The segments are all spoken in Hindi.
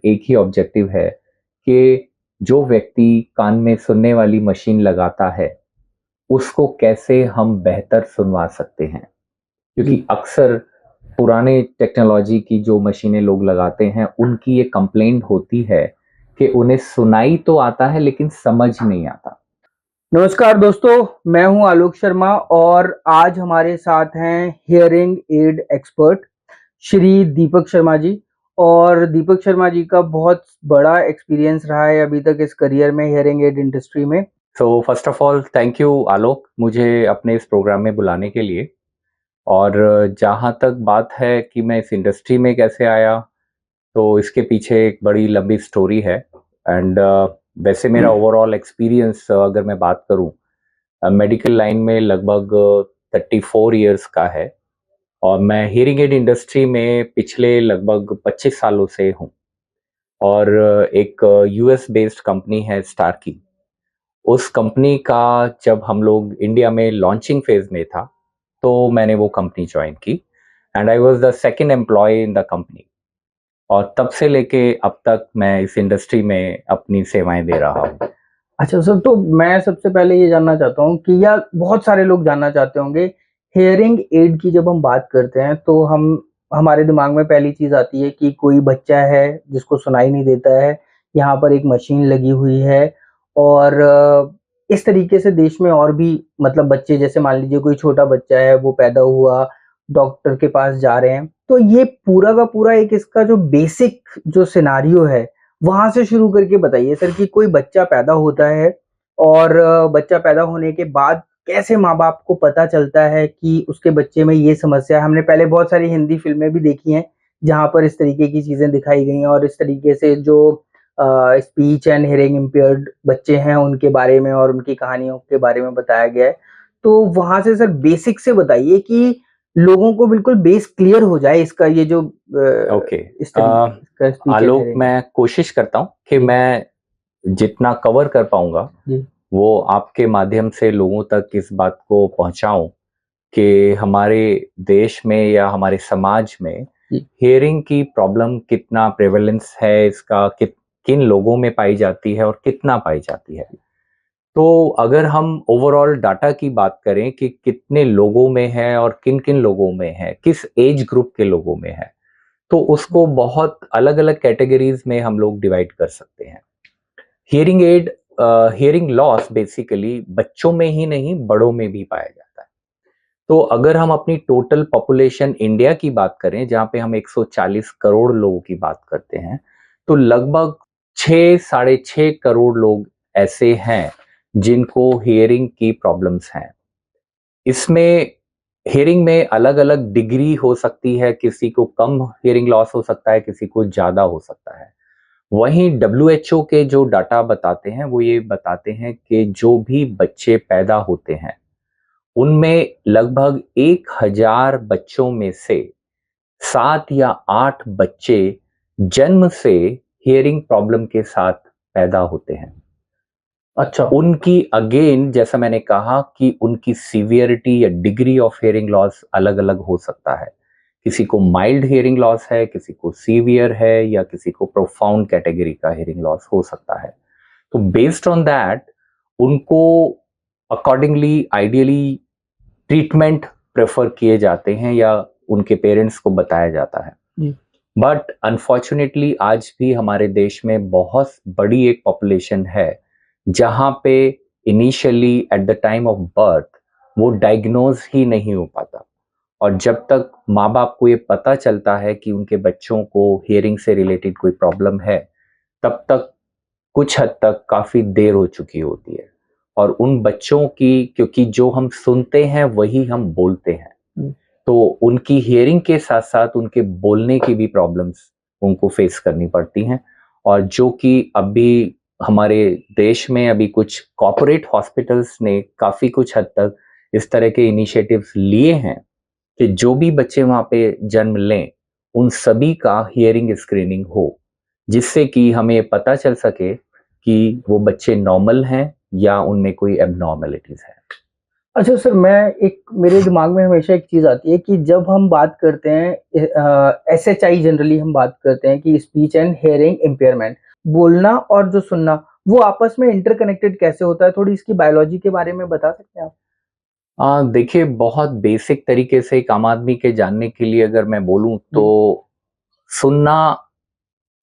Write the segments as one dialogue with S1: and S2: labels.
S1: एक ही ऑब्जेक्टिव है कि जो व्यक्ति कान में सुनने वाली मशीन लगाता है उसको कैसे हम बेहतर सुनवा सकते हैं, क्योंकि अक्सर पुराने टेक्नोलॉजी की जो मशीनें लोग लगाते हैं उनकी ये कंप्लेंट होती है कि उन्हें सुनाई तो आता है लेकिन समझ नहीं आता।
S2: नमस्कार दोस्तों, मैं हूं आलोक शर्मा और आज हमारे साथ हैं hearing add expert Shri Deepak Sharma ji. और दीपक शर्मा जी का बहुत बड़ा एक्सपीरियंस रहा है अभी तक इस करियर में, हियरिंग एड इंडस्ट्री में।
S1: So first of all thank you Alok, मुझे अपने इस प्रोग्राम में बुलाने के लिए। और जहाँ तक बात है कि मैं इस इंडस्ट्री में कैसे आया, तो इसके पीछे एक बड़ी लंबी स्टोरी है। एंड वैसे मेरा ओवरऑल एक्सपीरियंस अगर मैं बात करूं, मेडिकल लाइन में लगभग 34 इयर्स का है और मैं हियरिंग एड इंडस्ट्री में पिछले लगभग 25 सालों से हूं। और एक यूएस बेस्ड कंपनी है स्टारकी, उस कंपनी का जब हम लोग इंडिया में लॉन्चिंग फेज में था तो मैंने वो कंपनी ज्वाइन की and I was the second employee in the company. और तब से लेके अब तक मैं इस इंडस्ट्री में अपनी सेवाएं दे रहा हूँ।
S2: अच्छा सर, तो मैं सबसे पहले ये जानना चाहता हूँ कि या बहुत सारे लोग जानना चाहते होंगे, हियरिंग एड की जब हम बात करते हैं तो हमारे दिमाग में पहली चीज आती है कि कोई बच्चा है जिसको सुनाई नहीं देता है, यहाँ पर एक मशीन लगी हुई है। और इस तरीके से देश में और भी मतलब बच्चे, जैसे मान लीजिए कोई छोटा बच्चा है, वो पैदा हुआ, डॉक्टर के पास जा रहे हैं, तो ये पूरा का पूरा एक इसका जो बेसिक जो सिनारियो है वहां से शुरू करके बताइए सर कि कोई बच्चा पैदा होता है और बच्चा पैदा होने के बाद कैसे माँ बाप को पता चलता है कि उसके बच्चे में ये समस्या है। हमने पहले बहुत सारी हिंदी फिल्में भी देखी हैं जहां पर इस तरीके की चीजें दिखाई गई हैं और इस तरीके से जो स्पीच एंड हियरिंग इम्पेयर्ड बच्चे हैं उनके बारे में और उनकी कहानियों के बारे में बताया गया है। तो वहां से सर बेसिक से बताइए कि लोगों को बिल्कुल बेस क्लियर हो जाए इसका, ये जो
S1: ओके
S2: इस तरीके का स्पीच एंड
S1: आलोक,
S2: हियरिंग।
S1: मैं कोशिश करता हूँ कि मैं जितना कवर कर पाऊंगा
S2: जी।
S1: वो आपके माध्यम से लोगों तक इस बात को पहुंचाऊं कि हमारे देश में या हमारे समाज में
S2: जी।
S1: हियरिंग की प्रॉब्लम कितना प्रेवलेंस है, इसका किन लोगों में पाई जाती है और कितना पाई जाती है। तो अगर हम ओवरऑल डाटा की बात करें कि कितने लोगों में है और किन किन लोगों में है, किस एज ग्रुप के लोगों में है, तो उसको बहुत अलग अलग कैटेगरीज में हम लोग डिवाइड कर सकते हैं। Hearing add, hearing loss basically बच्चों में ही नहीं बड़ों में भी पाया जाता है। तो अगर हम अपनी टोटल पॉपुलेशन इंडिया की बात करें, जहां पे हम 140 करोड़ लोगों की बात करते हैं, तो लगभग 6 साढ़े 6 करोड़ लोग ऐसे हैं जिनको हियरिंग की प्रॉब्लम्स हैं। इसमें हियरिंग में अलग अलग डिग्री हो सकती है, किसी को कम हियरिंग लॉस हो सकता है, किसी को ज्यादा हो सकता है। वहीं WHO के जो डाटा बताते हैं वो ये बताते हैं कि जो भी बच्चे पैदा होते हैं उनमें लगभग 1,000 बच्चों में से 7 या 8 बच्चे जन्म से हियरिंग प्रॉब्लम के साथ पैदा होते हैं।
S2: अच्छा।
S1: उनकी अगेन, जैसा मैंने कहा कि उनकी सीवियरिटी या डिग्री ऑफ हियरिंग लॉस अलग अलग हो सकता है। किसी को माइल्ड हियरिंग लॉस है, किसी को सीवियर है, या किसी को प्रोफाउंड कैटेगरी का हियरिंग लॉस हो सकता है। तो बेस्ड ऑन दैट उनको अकॉर्डिंगली आइडियली ट्रीटमेंट प्रेफर किए जाते हैं या उनके पेरेंट्स को बताया जाता है। बट अनफॉर्चुनेटली आज भी हमारे देश में बहुत बड़ी एक पॉपुलेशन है जहां पे initially at the time of birth वो डायग्नोज ही नहीं हो पाता। और जब तक माँ बाप को ये पता चलता है कि उनके बच्चों को हियरिंग से रिलेटेड कोई प्रॉब्लम है, तब तक कुछ हद तक काफी देर हो चुकी होती है। और उन बच्चों की, क्योंकि जो हम सुनते हैं वही हम बोलते हैं, तो उनकी हियरिंग के साथ साथ उनके बोलने की भी प्रॉब्लम्स उनको फेस करनी पड़ती हैं। और जो कि अभी हमारे देश में अभी कुछ कॉर्पोरेट हॉस्पिटल्स ने काफी कुछ हद तक इस तरह के इनिशिएटिव्स लिए हैं कि जो भी बच्चे वहां पे जन्म लें उन सभी का हियरिंग स्क्रीनिंग हो, जिससे कि हमें पता चल सके कि वो बच्चे नॉर्मल हैं या उनमें कोई एबनॉर्मलिटीज है।
S2: अच्छा सर, मेरे दिमाग में हमेशा एक चीज़ आती है कि जब हम बात करते हैं एसएचआई, जनरली हम बात करते हैं कि स्पीच एंड हियरिंग इम्पेयरमेंट, बोलना और जो सुनना, वो आपस में इंटरकनेक्टेड कैसे होता है? थोड़ी इसकी बायोलॉजी के बारे में बता सकते हैं आप?
S1: देखिए, बहुत बेसिक तरीके से एक आम आदमी के जानने के लिए अगर मैं बोलूँ तो
S2: जी,
S1: सुनना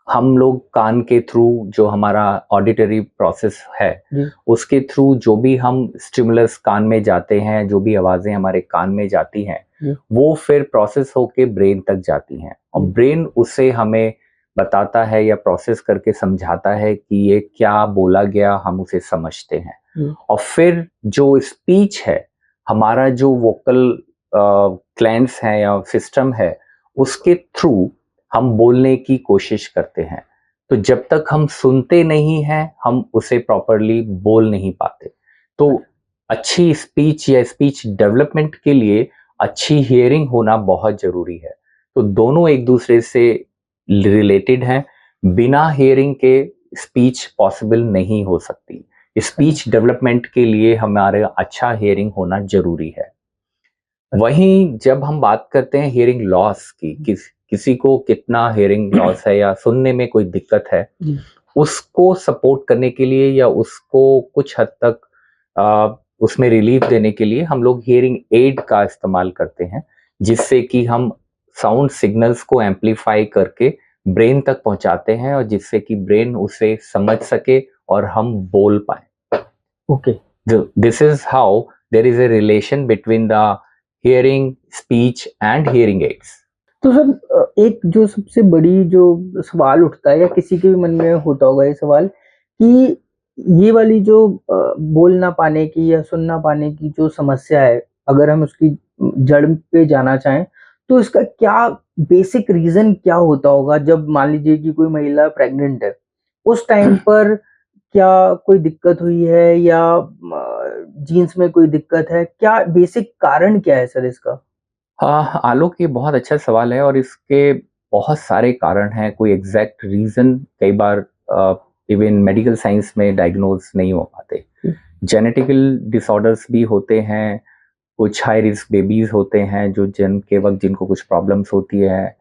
S1: हम लोग कान के थ्रू जो हमारा ऑडिटरी प्रोसेस है,
S2: जी,
S1: उसके थ्रू जो भी हम स्टिमुलस कान में जाते हैं, जो भी आवाज़ें हमारे कान में जाती हैं,
S2: जी,
S1: वो फिर प्रोसेस होके ब्रेन तक जाती हैं और
S2: जी,
S1: ब्रेन उसे हमें बताता है या प्रोसेस करके समझाता है कि ये क्या बोला गया, हम उसे समझते हैं।
S2: जी,
S1: और फिर जो स्पीच है, हमारा जो वोकल ग्लैंड्स हैं या सिस्टम है, उसके थ्रू हम बोलने की कोशिश करते हैं। तो जब तक हम सुनते नहीं हैं, हम उसे प्रॉपर्ली बोल नहीं पाते। तो अच्छी स्पीच या स्पीच डेवलपमेंट के लिए अच्छी हियरिंग होना बहुत ज़रूरी है। तो दोनों एक दूसरे से रिलेटेड हैं। बिना हियरिंग के स्पीच पॉसिबल नहीं हो सकती।
S2: अच्छा,
S1: स्पीच डेवलपमेंट के लिए हमारे अच्छा हियरिंग होना ज़रूरी है।
S2: अच्छा,
S1: वहीं जब हम बात करते हैं हियरिंग लॉस की, किसी को कितना हियरिंग लॉस है या सुनने में कोई दिक्कत है,
S2: जी,
S1: उसको सपोर्ट करने के लिए या उसको कुछ हद तक उसमें रिलीफ देने के लिए हम लोग हियरिंग एड का इस्तेमाल करते हैं, जिससे कि हम साउंड सिग्नल्स को एम्पलीफाई करके ब्रेन तक पहुंचाते हैं और जिससे कि ब्रेन उसे समझ सके और हम बोल पाएँ।
S2: Okay.
S1: This is how there is a relation between the hearing, speech and hearing aids.
S2: तो सर एक जो सबसे बड़ी जो सवाल उठता है या किसी के भी मन में होता होगा ये सवाल कि ये वाली जो बोल ना पाने की या सुन ना पाने की जो समस्या है, अगर हम उसकी जड़ पे जाना चाहें, तो इसका क्या बेसिक रीज़न क्या होता होगा? जब मान लीजिए कि कोई महिला प्रेग्नेंट है, उस टाइम पर क्या कोई दिक्कत हुई है या जीन्स में कोई दिक्कत है? क्या बेसिक कारण क्या है सर इसका?
S1: आलोक, ये बहुत अच्छा सवाल है और इसके बहुत सारे कारण हैं। कोई एग्जैक्ट रीज़न कई बार इवन मेडिकल साइंस में डायग्नोज नहीं हो पाते।
S2: जी,
S1: जेनेटिकल डिसऑर्डर्स भी होते हैं, कुछ हाई रिस्क बेबीज़ होते हैं जो जन्म के वक़्त जिनको कुछ प्रॉब्लम्स होती है।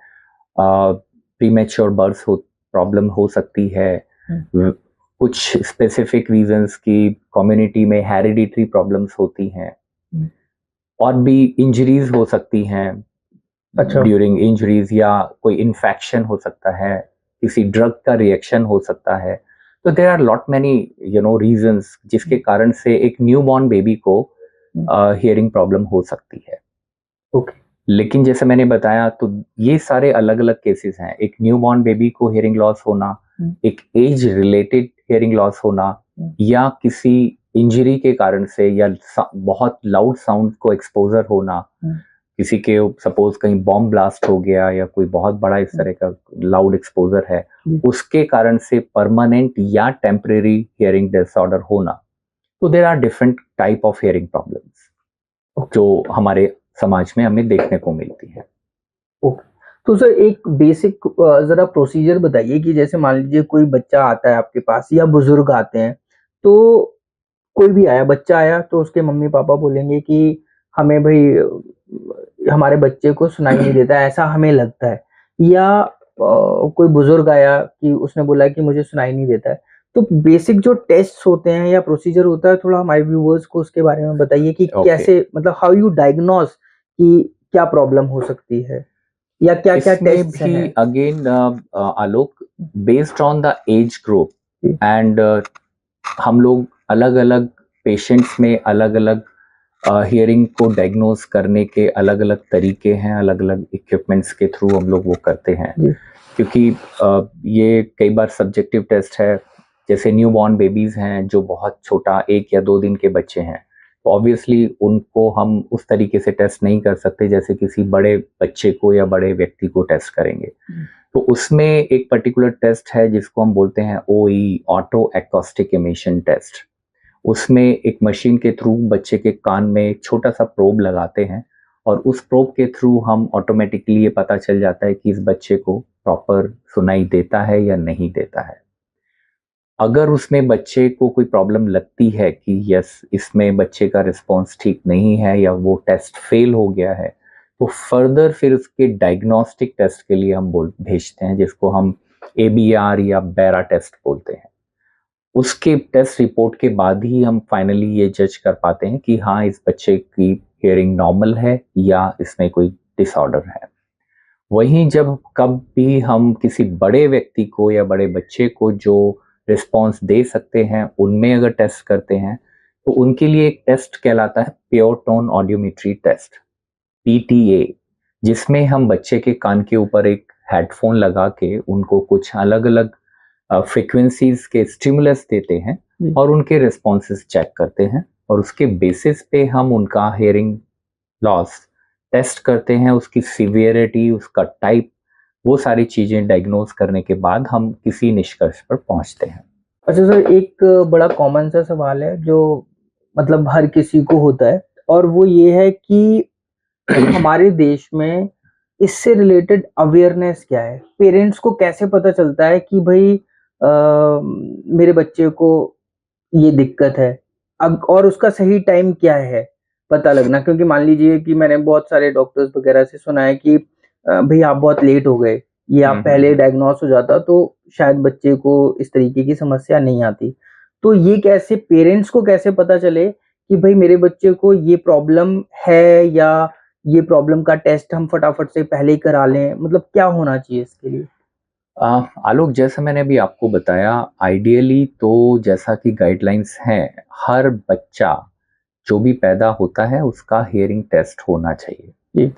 S1: प्रीमैच्योर बर्थ हो प्रॉब्लम हो सकती है।
S2: हुँ,
S1: व कुछ स्पेसिफिक रीज़न्स की कम्युनिटी में हेरिडिटरी प्रॉब्लम्स होती हैं
S2: हुँ।
S1: और भी इंजरीज़ हो सकती हैं।
S2: अच्छा,
S1: ड्यूरिंग इंजरीज़ या कोई इन्फेक्शन हो सकता है, किसी ड्रग का रिएक्शन हो सकता है। तो there are lot many reasons जिसके
S2: हुँ,
S1: कारण से एक न्यूबॉर्न बेबी को
S2: हुँ,
S1: हियरिंग प्रॉब्लम हो सकती है।
S2: ओके,
S1: लेकिन जैसे मैंने बताया तो ये सारे अलग-अलग केसेस हैं। एक न्यूबॉर्न बेबी को हियरिंग लॉस होना,
S2: हुँ,
S1: एक एज रिलेटेड हियरिंग लॉस होना
S2: हुँ,
S1: या किसी इंजरी के कारण से या बहुत लाउड साउंड को एक्सपोज़र होना,
S2: हुँ,
S1: किसी के सपोज़ कहीं बॉम्ब ब्लास्ट हो गया या कोई बहुत बड़ा इस
S2: हुँ,
S1: तरह का लाउड एक्सपोज़र है,
S2: जी,
S1: उसके कारण से परमानेंट या टेम्परेरी हियरिंग डिसऑर्डर होना। तो there are different type of hearing problems
S2: okay,
S1: जो हमारे समाज में हमें देखने को मिलती है।
S2: ओके। तो सर एक बेसिक ज़रा प्रोसीजर बताइए कि जैसे मान लीजिए कोई बच्चा आता है आपके पास या बुज़ुर्ग आते हैं, तो कोई भी आया, बच्चा आया तो उसके मम्मी-पापा बोलेंगे कि हमें भई हमारे बच्चे को सुनाई नहीं देता है, ऐसा हमें लगता है। या कोई बुज़ुर्ग आया कि उसने बोला कि मुझे सुनाई नहीं देता है। तो बेसिक जो टेस्ट्स होते हैं या प्रोसीजर होता है, थोड़ा हमारे व्यूअर्स को उसके बारे में बताइए कि
S1: ओके।
S2: कैसे, मतलब हाउ यू डायग्नोज़ कि क्या प्रॉब्लम हो सकती है? या क्या-क्या
S1: इसमें
S2: टेस्ट्स
S1: भी
S2: हैं?
S1: Again Alok, based on the age group
S2: जी,
S1: एंड हम लोग अलग-अलग पेशेंट्स में अलग-अलग हियरिंग को डायग्नोज करने के अलग-अलग तरीके हैं, अलग-अलग इक्विपमेंट्स के थ्रू हम लोग वो करते हैं।
S2: जी,
S1: क्योंकि ये कई बार सब्जेक्टिव टेस्ट है, जैसे न्यूबॉर्न बेबीज़ हैं जो बहुत छोटा 1 या 2 दिन के बच्चे हैं, तो ऑब्वियसली उनको हम उस तरीके से टेस्ट नहीं कर सकते जैसे किसी बड़े बच्चे को या बड़े व्यक्ति को टेस्ट करेंगे।
S2: जी,
S1: तो उसमें एक पर्टिकुलर टेस्ट है जिसको हम बोलते हैं ओई, ऑटो एक्रोस्टिक इमिशन टेस्ट। उसमें एक मशीन के थ्रू बच्चे के कान में एक छोटा-सा प्रोब लगाते हैं और उस प्रोब के थ्रू हम ऑटोमैटिकली ये पता चल जाता है कि इस बच्चे को प्रॉपर सुनाई देता है या नहीं देता है। अगर उसमें बच्चे को कोई प्रॉब्लम लगती है कि यस इसमें बच्चे का रिस्पॉन्स ठीक नहीं है या वो टेस्ट फेल हो गया है, तो फर्दर फिर उसके डायग्नोस्टिक टेस्ट के लिए हम बोल भेजते हैं, जिसको हम ABR या बेरा टेस्ट बोलते हैं। उसके टेस्ट रिपोर्ट के बाद ही हम फाइनली ये जज कर पाते हैं कि हाँ इस बच्चे की हियरिंग नॉर्मल है या इसमें कोई डिसऑर्डर है। वहीं जब कब भी हम किसी बड़े व्यक्ति को या बड़े बच्चे को जो रिस्पॉन्स दे सकते हैं उनमें अगर टेस्ट करते हैं, तो उनके लिए एक टेस्ट कहलाता है pure tone audiometry test, PTA, जिसमें हम बच्चे के कान के ऊपर एक हेडफोन लगा के उनको कुछ अलग अलग फ्रीक्वेंसीज के स्टिमुलस देते हैं और उनके रिस्पॉन्सेस चेक करते हैं, और उसके बेसिस पे हम उनका हियरिंग लॉस टेस्ट करते हैं, उसकी सीवियरिटी, उसका टाइप, वो सारी चीज़ें डायग्नोज करने के बाद हम किसी निष्कर्ष पर पहुंचते हैं।
S2: अच्छा सर, एक बड़ा कॉमन सा सवाल है जो मतलब हर किसी को होता है, और वो ये है कि हमारे देश में इससे रिलेटेड अवेयरनेस क्या है? पेरेंट्स को कैसे पता चलता है कि भाई मेरे बच्चे को ये दिक्कत है, अब और उसका सही टाइम क्या है पता लगना? क्योंकि मान लीजिए कि मैंने बहुत सारे डॉक्टर्स वगैरह से सुना है कि भई आप बहुत लेट हो गए, ये आप पहले डायग्नोस हो जाता तो शायद बच्चे को इस तरीके की समस्या नहीं आती। तो ये कैसे पेरेंट्स को कैसे पता चले कि भई मेरे बच्चे को ये प्रॉब्लम है, या ये प्रॉब्लम का टेस्ट हम फटाफट से पहले ही करा लें? मतलब क्या होना चाहिए इसके लिए?
S1: आलोक, जैसा मैंने अभी आपको बताया, आइडियली तो जैसा कि गाइडलाइंस हैं, हर बच्चा जो भी पैदा होता है उसका हियरिंग टेस्ट होना चाहिए।
S2: जी।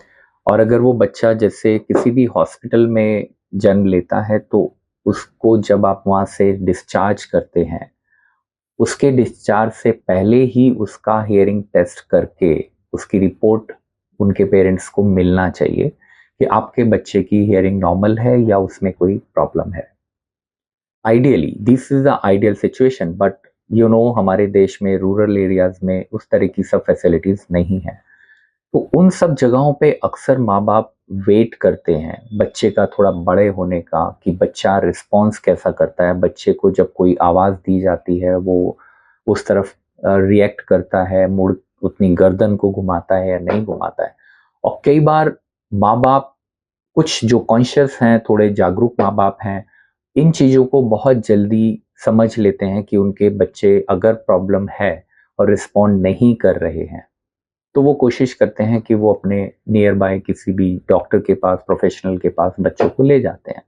S1: और अगर वो बच्चा जैसे किसी भी हॉस्पिटल में जन्म लेता है, तो उसको जब आप वहाँ से डिस्चार्ज करते हैं, उसके डिस्चार्ज से पहले ही उसका हियरिंग टेस्ट करके उसकी रिपोर्ट उनके पेरेंट्स को मिलना चाहिए कि आपके बच्चे की हियरिंग नॉर्मल है या उसमें कोई प्रॉब्लम है। Ideally this is the ideal situation, but हमारे देश में रूरल एरियाज में उस तरह की सब फैसिलिटीज नहीं है। तो उन सब जगहों पे अक्सर माँ बाप वेट करते हैं बच्चे का थोड़ा बड़े होने का, कि बच्चा रिस्पॉन्स कैसा करता है, बच्चे को जब कोई आवाज़ दी जाती है वो उस तरफ रिएक्ट करता है, मुड़ उतनी गर्दन को घुमाता है या नहीं घुमाता है। और कई बार माँ बाप, कुछ जो कॉन्शियस हैं, थोड़े जागरूक माँ बाप हैं, इन चीज़ों को बहुत जल्दी समझ लेते हैं कि उनके बच्चे अगर प्रॉब्लम है और रिस्पॉन्ड नहीं कर रहे हैं, तो वो कोशिश करते हैं कि वो अपने नियर बाय किसी भी डॉक्टर के पास, प्रोफेशनल के पास बच्चों को ले जाते हैं।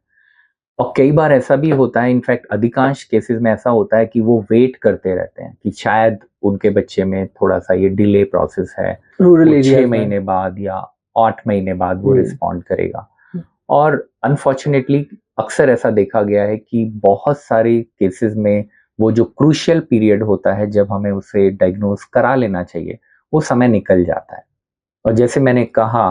S1: और कई बार ऐसा भी होता है, इनफैक्ट अधिकांश केसेस में ऐसा होता है कि वो वेट करते रहते हैं कि शायद उनके बच्चे में थोड़ा सा ये डिले प्रोसेस है,
S2: रूरल
S1: 6
S2: एरियाज में।
S1: महीने बाद या 8 महीने बाद वो
S2: जी।
S1: रिस्पॉन्ड करेगा। और अनफॉर्चुनेटली अक्सर ऐसा देखा गया है कि बहुत सारे केसेस में वो जो क्रूशियल पीरियड होता है जब हमें उसे डायग्नोज करा लेना चाहिए, वो समय निकल जाता है। और जैसे मैंने कहा,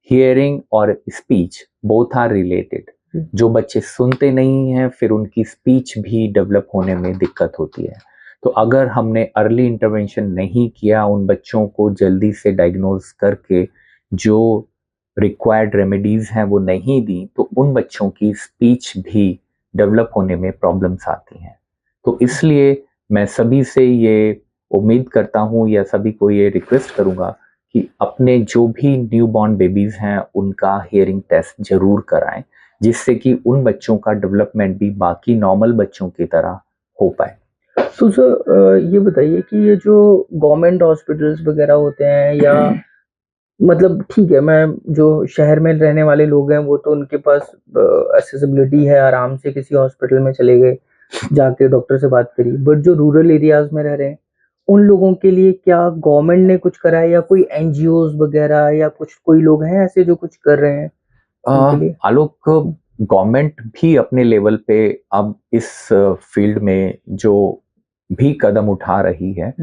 S1: हियरिंग और स्पीच बोथ आर रिलेटेड। जो बच्चे सुनते नहीं हैं, फिर उनकी स्पीच भी डेवलप होने में दिक्कत होती है। तो अगर हमने अर्ली इंटरवेंशन नहीं किया, उन बच्चों को जल्दी से डायग्नोज करके जो रिक्वायर्ड रेमेडीज हैं वो नहीं दी, तो उन बच्चों की स्पीच भी डेवलप होने में प्रॉब्लम्स आती हैं। तो इसलिए मैं सभी से ये उम्मीद करता हूँ या सभी को ये रिक्वेस्ट करूँगा कि अपने जो भी न्यूबॉर्न बेबीज हैं उनका हियरिंग टेस्ट जरूर कराएं, जिससे कि उन बच्चों का डेवलपमेंट भी बाकी नॉर्मल बच्चों की तरह हो पाए।
S2: तो सर ये बताइए कि ये जो गवर्नमेंट हॉस्पिटल्स वगैरह होते हैं, या मतलब ठीक है, मैं जो शहर में रहने वाले लोग हैं वो तो उनके पास एक्सेसिबिलिटी है, आराम से किसी हॉस्पिटल में चले गए, जाके डॉक्टर से बात करी। बट जो रूरल एरियाज में रह रहे हैं, उन लोगों के लिए क्या गवर्नमेंट ने कुछ करा है, या कोई एनजीओज वगैरह, या कुछ कोई लोग हैं ऐसे जो कुछ कर रहे हैं उनके लिए?
S1: आलोक, गवर्नमेंट भी अपने लेवल पे अब इस फील्ड में जो भी कदम उठा रही है,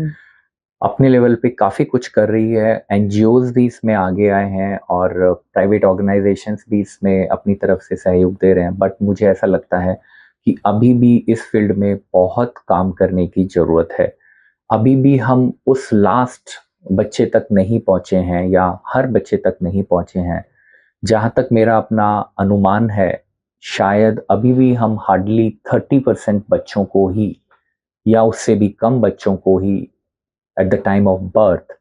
S1: अपने लेवल पे काफ़ी कुछ कर रही है। एनजीओज भी इसमें आगे आए हैं और प्राइवेट ऑर्गेनाइजेशंस भी इसमें अपनी तरफ से सहयोग दे रहे हैं। बट मुझे ऐसा लगता है कि अभी भी इस फील्ड में बहुत काम करने की ज़रूरत है। अभी भी हम उस लास्ट बच्चे तक नहीं पहुँचे हैं, या हर बच्चे तक नहीं पहुँचे हैं। जहाँ तक मेरा अपना अनुमान है, शायद अभी भी हम हार्डली 30% बच्चों को ही या उससे भी कम बच्चों को ही at the time of birth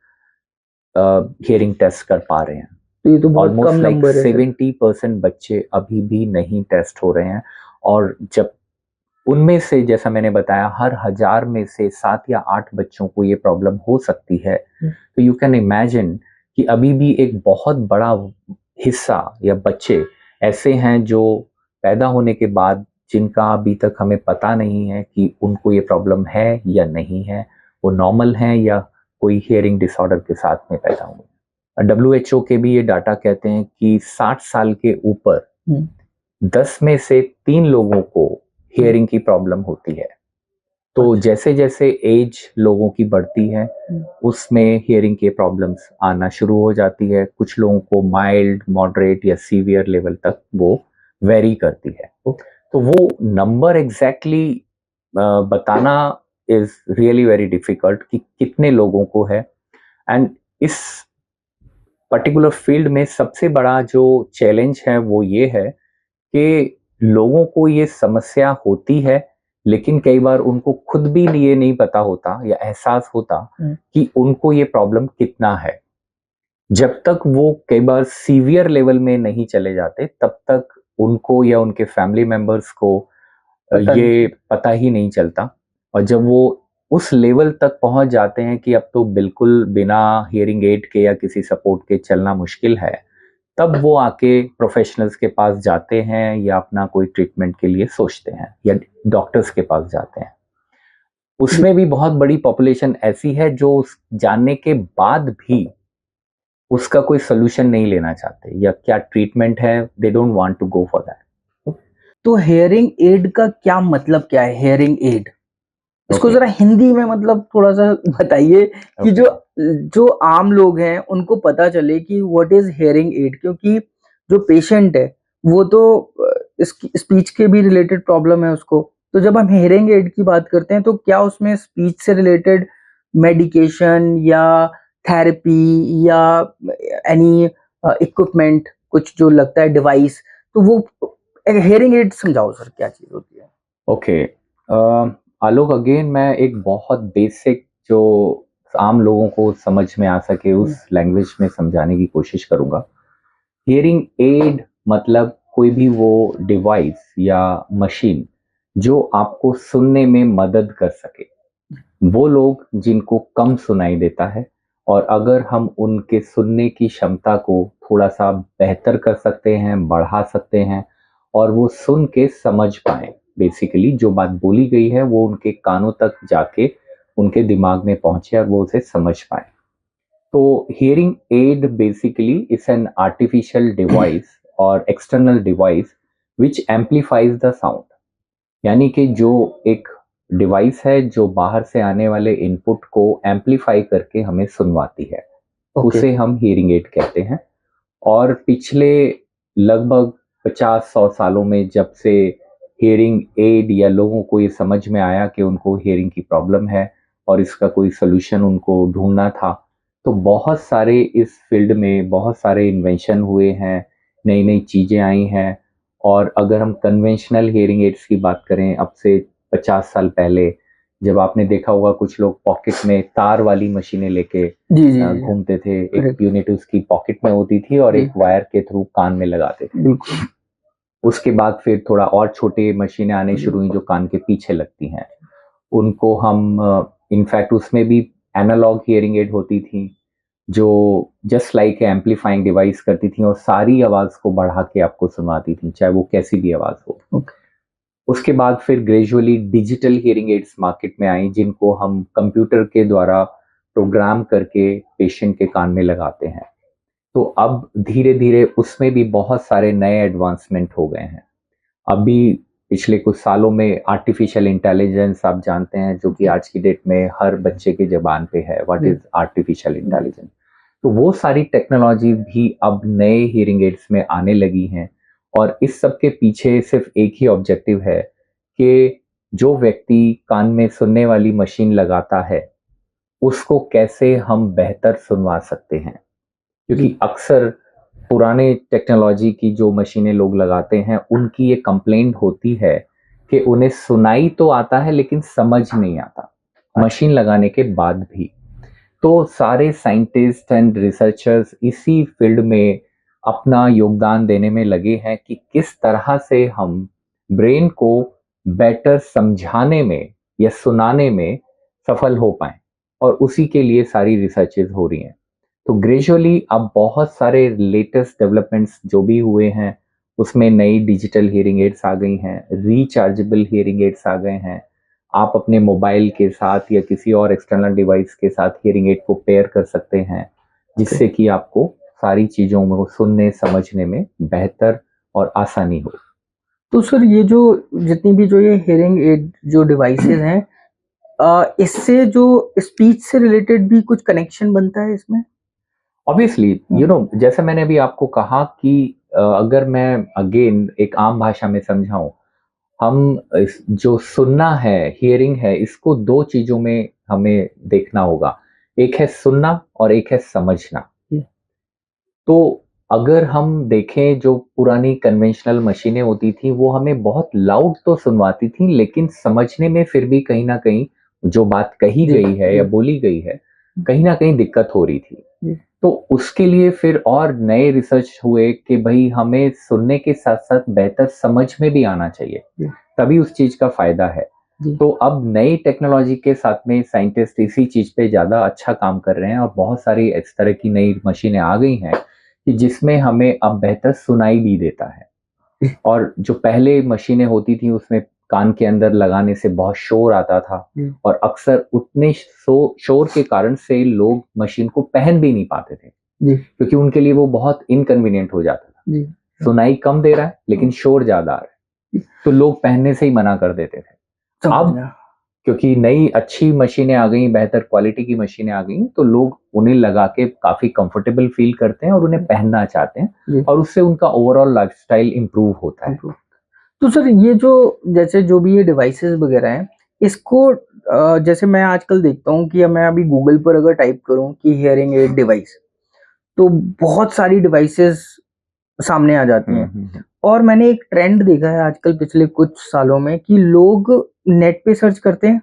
S1: hearing test कर पा रहे हैं।
S2: तो ये तो बहुत कम
S1: ऑलमोस्ट लाइक
S2: नंबर है सर।
S1: 70% बच्चे अभी भी नहीं टेस्ट हो रहे हैं। और जब उनमें से, जैसा मैंने बताया, हर 1000 में से 7 या 8 बच्चों को ये प्रॉब्लम हो सकती है, तो यू कैन इमेजिन कि अभी भी एक बहुत बड़ा हिस्सा या बच्चे ऐसे हैं जो पैदा होने के बाद, जिनका अभी तक हमें पता नहीं है कि उनको ये प्रॉब्लम है या नहीं है, वो नॉर्मल हैं या कोई हियरिंग डिसऑर्डर के साथ में पैदा हुए। WHO के भी ये डाटा कहते हैं कि 60 साल के ऊपर 10 में से 3 लोगों को हियरिंग की प्रॉब्लम होती है। तो जैसे जैसे एज लोगों की बढ़ती है, उसमें हियरिंग के प्रॉब्लम्स आना शुरू हो जाती है। कुछ लोगों को माइल्ड, मॉडरेट या सीवियर लेवल तक वो वेरी करती है। तो वो नंबर एग्जैक्टली बताना इज रियली वेरी डिफिकल्ट कि कितने लोगों को है। एंड इस पर्टिकुलर फील्ड में सबसे बड़ा जो चैलेंज है वो ये है कि लोगों को ये समस्या होती है, लेकिन कई बार उनको खुद भी ये नहीं पता होता या एहसास होता कि उनको ये प्रॉब्लम कितना है। जब तक वो कई बार सीवियर लेवल में नहीं चले जाते, तब तक उनको या उनके फैमिली मेंबर्स को ये पता ही नहीं चलता। और जब वो उस लेवल तक पहुंच जाते हैं कि अब तो बिल्कुल बिना हियरिंग एड के या किसी सपोर्ट के चलना मुश्किल है, तब वो आके प्रोफेशनल्स के पास जाते हैं या अपना कोई ट्रीटमेंट के लिए सोचते हैं या डॉक्टर्स के पास जाते हैं। उसमें भी बहुत बड़ी पॉपुलेशन ऐसी है जो जानने के बाद भी उसका कोई सोल्यूशन नहीं लेना चाहते, या क्या ट्रीटमेंट है, they don't want to go for that.
S2: तो हेयरिंग एड का क्या मतलब क्या है, हेयरिंग एड? इसको जरा हिंदी में मतलब थोड़ा सा बताइए कि जो जो आम लोग हैं उनको पता चले कि व्हाट इज हेयरिंग एड, क्योंकि जो पेशेंट है वो तो स्पीच के भी रिलेटेड प्रॉब्लम है उसको। तो जब हम हेयरिंग एड की बात करते हैं तो क्या उसमें स्पीच से रिलेटेड मेडिकेशन या थेरेपी या एनी इक्विपमेंट कुछ जो लगता है डिवाइस, तो वो हेयरिंग एड समझाओ सर क्या चीज होती है।
S1: ओके आलोक, अगेन मैं एक बहुत बेसिक जो आम लोगों को समझ में आ सके उस लैंग्वेज में समझाने की कोशिश करूंगा। हियरिंग एड मतलब कोई भी वो डिवाइस या मशीन जो आपको सुनने में मदद कर सके। वो लोग जिनको कम सुनाई देता है, और अगर हम उनके सुनने की क्षमता को थोड़ा सा बेहतर कर सकते हैं, बढ़ा सकते हैं, और वो सुन के समझ पाए, बेसिकली जो बात बोली गई है वो उनके कानों तक जाके उनके दिमाग में पहुंचे और वो उसे समझ पाए। तो hearing aid basically is an artificial device और external device which amplifies the sound. यानी कि जो एक डिवाइस है जो बाहर से आने वाले इनपुट को एम्पलीफाई करके हमें सुनवाती है, उसे हम हियरिंग एड कहते हैं। और पिछले लगभग 50-100 सालों में जब से हियरिंग एड या लोगों को ये समझ में आया कि उनको हियरिंग की प्रॉब्लम है और इसका कोई सोल्यूशन उनको ढूंढना था, तो बहुत सारे इस फील्ड में बहुत सारे इन्वेंशन हुए हैं, नई नई चीज़ें आई हैं। और अगर हम कन्वेंशनल हियरिंग एड्स की बात करें, अब से 50 साल पहले, जब आपने देखा होगा कुछ लोग पॉकेट में तार वाली मशीनें लेके घूमते थे, एक यूनिट उसकी पॉकेट में होती थी और एक वायर के थ्रू कान में लगाते थे। उसके बाद फिर थोड़ा और छोटे मशीनें आने शुरू हुई जो कान के पीछे लगती हैं, उनको हम इनफैक्ट उसमें भी एनालॉग हियरिंग एड होती थी जो जस्ट लाइक एम्पलीफाइंग डिवाइस करती थी और सारी आवाज को बढ़ा के आपको सुनवाती थी, चाहे वो कैसी भी आवाज हो। उसके बाद फिर gradually digital hearing aids market में आई, जिनको हम कंप्यूटर के द्वारा प्रोग्राम करके पेशेंट के कान में लगाते हैं। तो अब धीरे धीरे उसमें भी बहुत सारे नए एडवांसमेंट हो गए हैं। अभी पिछले कुछ सालों में आर्टिफिशियल इंटेलिजेंस आप जानते हैं, जो कि आज की डेट में हर बच्चे के ज़बान पे है, व्हाट इज आर्टिफिशियल इंटेलिजेंस। तो वो सारी टेक्नोलॉजी भी अब नए हियरिंग एड्स में आने लगी हैं। और इस सब के पीछे सिर्फ एक ही ऑब्जेक्टिव है कि जो व्यक्ति कान में सुनने वाली मशीन लगाता है उसको कैसे हम बेहतर सुनवा सकते हैं। क्योंकि अक्सर पुराने टेक्नोलॉजी की जो मशीनें लोग लगाते हैं उनकी ये कंप्लेंट होती है कि उन्हें सुनाई तो आता है लेकिन समझ नहीं आता, मशीन लगाने के बाद भी। तो सारे साइंटिस्ट एंड रिसर्चर्स इसी फील्ड में अपना योगदान देने में लगे हैं कि किस तरह से हम ब्रेन को बेटर समझाने में या सुनाने में सफल हो पाएं, और उसी के लिए सारी रिसर्चेज हो रही हैं। तो ग्रेजुअली अब बहुत सारे लेटेस्ट डेवलपमेंट्स जो भी हुए हैं, उसमें नई डिजिटल हियरिंग एड्स आ गई हैं, रिचार्जेबल हियरिंग एड्स आ गए हैं। आप अपने मोबाइल के साथ या किसी और एक्सटर्नल डिवाइस के साथ हियरिंग एड को पेयर कर सकते हैं, जिससे कि आपको सारी चीज़ों में सुनने समझने में बेहतर और आसानी हो।
S2: तो सर ये जो जितनी भी जो ये हियरिंग एड जो डिवाइसेस हैं, इससे जो स्पीच से रिलेटेड भी कुछ कनेक्शन बनता है इसमें?
S1: ऑब्वियसली जैसे मैंने अभी आपको कहा कि अगर मैं अगेन एक आम भाषा में समझाऊं, हम जो सुनना है, हियरिंग है, इसको दो चीजों में हमें देखना होगा। एक है सुनना और एक है समझना। तो अगर हम देखें, जो पुरानी कन्वेंशनल मशीनें होती थी वो हमें बहुत लाउड तो सुनवाती थी, लेकिन समझने में फिर भी कहीं ना कहीं जो बात कही गई है या बोली गई है, कहीं ना कहीं दिक्कत हो रही थी। तो उसके लिए फिर और नए रिसर्च हुए कि भाई हमें सुनने के साथ साथ बेहतर समझ में भी आना चाहिए, तभी उस चीज का फायदा है। तो अब नई टेक्नोलॉजी के साथ में साइंटिस्ट इसी चीज पे ज्यादा अच्छा काम कर रहे हैं, और बहुत सारी इस तरह की नई मशीनें आ गई हैं कि जिसमें हमें अब बेहतर सुनाई भी देता है। और जो पहले मशीनें होती थी उसमें कान के अंदर लगाने से बहुत शोर आता था, और अक्सर उतने शोर के कारण से लोग मशीन को पहन भी नहीं पाते थे, क्योंकि उनके लिए वो बहुत इनकन्वीनियंट हो जाता था। सुनाई कम दे रहा है लेकिन शोर ज्यादा आ रहा है, तो लोग पहनने से ही मना कर देते थे। अब क्योंकि नई अच्छी मशीनें आ गई, बेहतर क्वालिटी की मशीनें आ गई, तो लोग उन्हें लगा के काफी कंफर्टेबल फील करते हैं और उन्हें पहनना चाहते हैं, और उससे उनका ओवरऑल लाइफस्टाइल इंप्रूव होता है।
S2: तो सर ये जो जैसे जो भी ये डिवाइसेस वगैरह हैं, इसको जैसे मैं आजकल देखता हूँ कि मैं अभी गूगल पर अगर टाइप करूँ कि हियरिंग एड डिवाइस, तो बहुत सारी डिवाइसेस सामने आ जाती हैं। और मैंने एक ट्रेंड देखा है आजकल पिछले कुछ सालों में कि लोग नेट पे सर्च करते हैं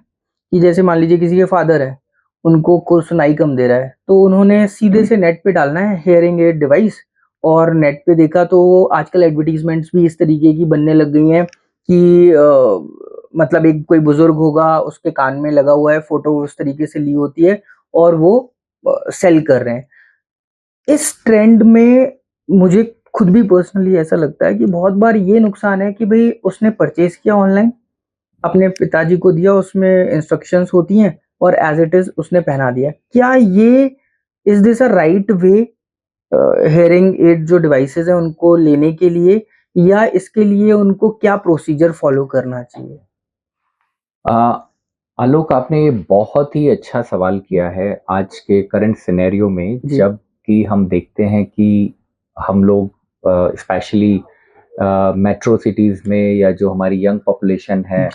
S2: कि जैसे मान लीजिए किसी के फादर है, उनको को सुनाई कम दे रहा है, तो उन्होंने सीधे से नेट पे डालना है हियरिंग एड डिवाइस, और नेट पे देखा तो आजकल एडवर्टीजमेंट्स भी इस तरीके की बनने लग गई हैं कि मतलब एक कोई बुजुर्ग होगा, उसके कान में लगा हुआ है, फोटो उस तरीके से ली होती है और वो सेल कर रहे हैं। इस ट्रेंड में मुझे खुद भी पर्सनली ऐसा लगता है कि बहुत बार ये नुकसान है कि भाई उसने परचेज किया ऑनलाइन, अपने पिताजी को दिया, उसमें इंस्ट्रक्शंस होती हैं और एज इट इज उसने पहना दिया। क्या ये is this a right way hearing aid जो डिवाइसेस हैं उनको लेने के लिए, या इसके लिए उनको क्या प्रोसीजर फॉलो करना चाहिए?
S1: आलोक, आपने ये बहुत ही अच्छा सवाल किया है। आज के करंट सिनेरियो में जब कि हम देखते हैं कि हम लोग स्पेशली मेट्रो सिटीज में, या जो हमारी यंग पॉपुलेशन है,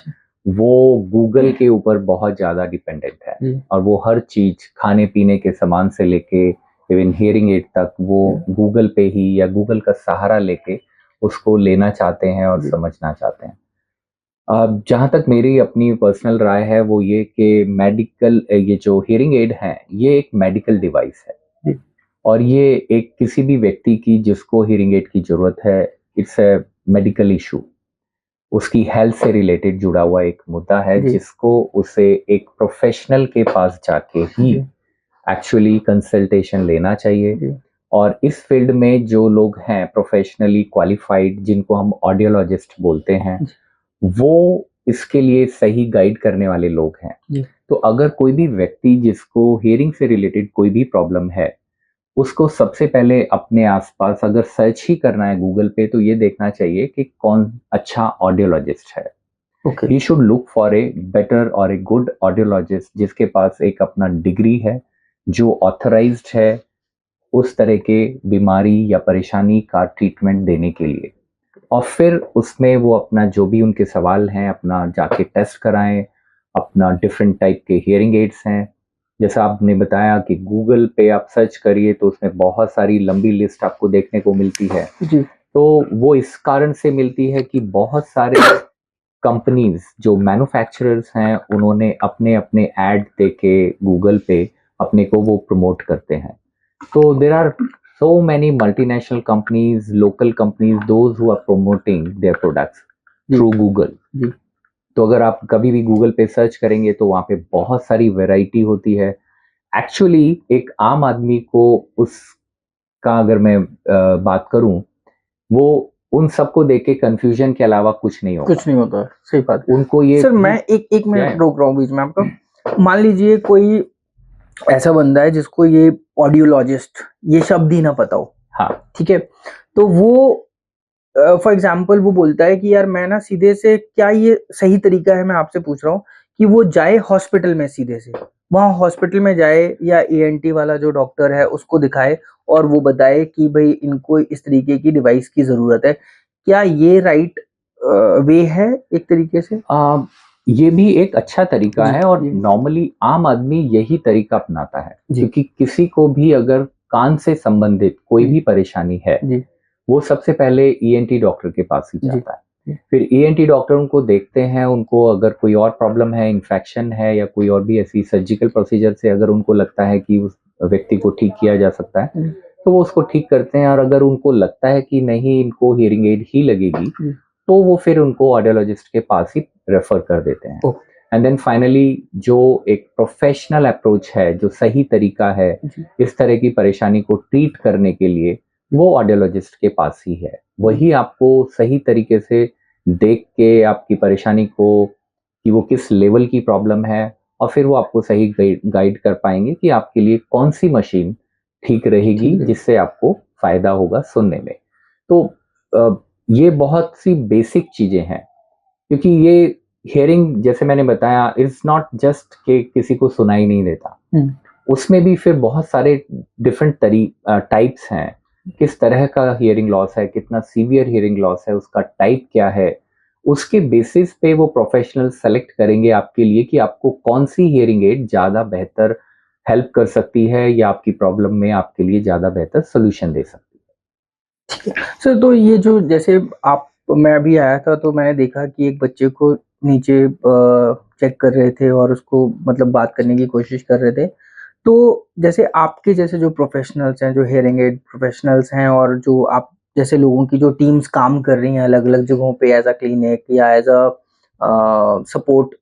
S1: वो गूगल के ऊपर बहुत ज़्यादा डिपेंडेंट है, और वो हर चीज़ खाने पीने के सामान से लेके इवन हियरिंग एड तक वो गूगल पे ही या गूगल का सहारा लेके उसको लेना चाहते हैं और समझना चाहते हैं। जहाँ तक मेरी अपनी पर्सनल राय है वो ये कि मेडिकल, ये जो हियरिंग एड है ये एक मेडिकल डिवाइस है, और ये एक किसी भी व्यक्ति की जिसको हियरिंग एड की जरूरत है, इट्स ए मेडिकल इशू, उसकी हेल्थ से रिलेटेड जुड़ा हुआ एक मुद्दा है, जिसको उसे एक प्रोफेशनल के पास जाके ही एक्चुअली कंसल्टेशन लेना चाहिए। और इस फील्ड में जो लोग हैं प्रोफेशनली क्वालिफाइड, जिनको हम ऑडियोलॉजिस्ट बोलते हैं, वो इसके लिए सही गाइड करने वाले लोग हैं। तो अगर कोई भी व्यक्ति जिसको हियरिंग से रिलेटेड कोई भी प्रॉब्लम है, उसको सबसे पहले अपने आसपास अगर सर्च ही करना है गूगल पे, तो ये देखना चाहिए कि कौन अच्छा ऑडियोलॉजिस्ट है। He should look for a better और ए गुड ऑडियोलॉजिस्ट जिसके पास एक अपना डिग्री है, जो ऑथराइज्ड है उस तरह के बीमारी या परेशानी का ट्रीटमेंट देने के लिए। और फिर उसमें वो अपना जो भी उनके सवाल हैं अपना जाके टेस्ट कराएं, अपना डिफरेंट टाइप के हियरिंग एड्स हैं। जैसा आपने बताया कि गूगल पे आप सर्च करिए तो उसमें बहुत सारी लंबी लिस्ट आपको देखने को मिलती है। तो वो इस कारण से मिलती है कि बहुत सारे कंपनीज जो मैन्युफैक्चरर्स हैं उन्होंने अपने अपने ऐड देके गूगल पे अपने को वो प्रमोट करते हैं। तो there are so many multinational companies, local companies, those who are promoting their products through Google.
S2: जी
S1: तो अगर आप कभी भी गूगल पे सर्च करेंगे तो वहाँ पे बहुत सारी वैरायटी होती है। एक्चुअली एक आम आदमी को उसका अगर मैं बात करूं, वो उन सबको देख के कंफ्यूजन के अलावा कुछ नहीं होगा।
S2: कुछ नहीं होता, सही बात।
S1: उनको ये
S2: सर मैं एक मिनट रोक रहा हूँ बीच में आपका। मान लीजिए कोई ऐसा बंदा है जिसको ये ऑडियोलॉजिस्ट ये शब्द ही ना पता हो,
S1: हाँ
S2: ठीक है, तो वो फॉर एग्जाम्पल वो बोलता है कि यार मैं ना सीधे से, क्या ये सही तरीका है, मैं आपसे पूछ रहा हूँ कि वो जाए हॉस्पिटल में, सीधे से वहाँ हॉस्पिटल में जाए या ENT वाला जो डॉक्टर है उसको दिखाए और वो बताए कि भाई इनको इस तरीके की डिवाइस की जरूरत है, क्या ये राइट वे है एक तरीके से?
S1: ये भी एक अच्छा तरीका
S2: जी,
S1: है और
S2: जी।
S1: नॉर्मली आम आदमी यही तरीका अपनाता है,
S2: जी।
S1: क्योंकि किसी को भी अगर कान से संबंधित कोई
S2: जी।
S1: भी परेशानी है
S2: जी
S1: वो सबसे पहले ENT डॉक्टर के पास ही
S2: जी।
S1: जाता है। फिर ENT डॉक्टर उनको देखते हैं, उनको अगर कोई और प्रॉब्लम है, इन्फेक्शन है या कोई और भी ऐसी सर्जिकल प्रोसीजर से अगर उनको लगता है कि उस व्यक्ति को ठीक किया जा सकता है तो वो उसको ठीक करते हैं। और अगर उनको लगता है कि नहीं इनको हियरिंग एड ही लगेगी तो वो फिर उनको ऑडियोलॉजिस्ट के पास ही रेफर कर देते हैं। एंड देन फाइनली जो एक प्रोफेशनल अप्रोच है, जो सही तरीका है इस तरह की परेशानी को ट्रीट करने के लिए, वो ऑडियोलॉजिस्ट के पास ही है। वही आपको सही तरीके से देख के आपकी परेशानी को कि वो किस लेवल की प्रॉब्लम है और फिर वो आपको सही गाइड कर पाएंगे कि आपके लिए कौन सी मशीन ठीक रहेगी जिससे आपको फायदा होगा सुनने में। तो ये बहुत सी बेसिक चीजें हैं, क्योंकि ये हियरिंग जैसे मैंने बताया इज नॉट जस्ट कि किसी को सुनाई नहीं देता, उसमें भी फिर बहुत सारे डिफरेंट टाइप्स हैं। किस तरह का हियरिंग लॉस है, कितना सीवियर हियरिंग लॉस है, उसका टाइप क्या है, उसके बेसिस पे वो प्रोफेशनल सेलेक्ट करेंगे आपके लिए कि आपको कौन सी हियरिंग एड ज़्यादा बेहतर हेल्प कर सकती है या आपकी प्रॉब्लम में आपके लिए ज़्यादा बेहतर सोल्यूशन दे सकती है।
S2: सर तो ये जो जैसे आप, मैं अभी आया था तो मैंने देखा कि एक बच्चे को नीचे चेक कर रहे थे और उसको मतलब बात करने की कोशिश कर रहे थे। तो जैसे आपके जैसे जो प्रोफेशनल्स हैं, जो हियरिंग एड प्रोफेशनल्स हैं और जो आप जैसे लोगों की जो टीम्स काम कर रही हैं अलग-अलग जगहों पे एज़ अ क्लिनिक या एज़ अ सपोर्ट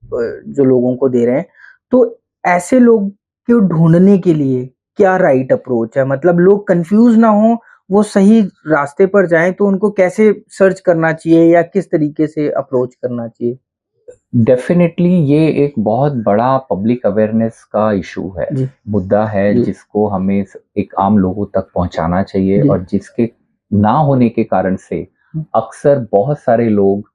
S2: जो लोगों को दे रहे हैं, तो ऐसे लोग को ढूँढने के लिए क्या राइट अप्रोच है? मतलब लोग कन्फ्यूज़ ना हों, वो सही रास्ते पर जाएँ तो उनको कैसे सर्च करना चाहिए या किस तरीके से अप्रोच करना चाहिए?
S1: डेफिनेटली ये एक बहुत बड़ा पब्लिक अवेयरनेस का इशू है, मुद्दा है जिसको हमें एक आम लोगों तक पहुंचाना चाहिए और जिसके ना होने के कारण से अक्सर बहुत सारे लोग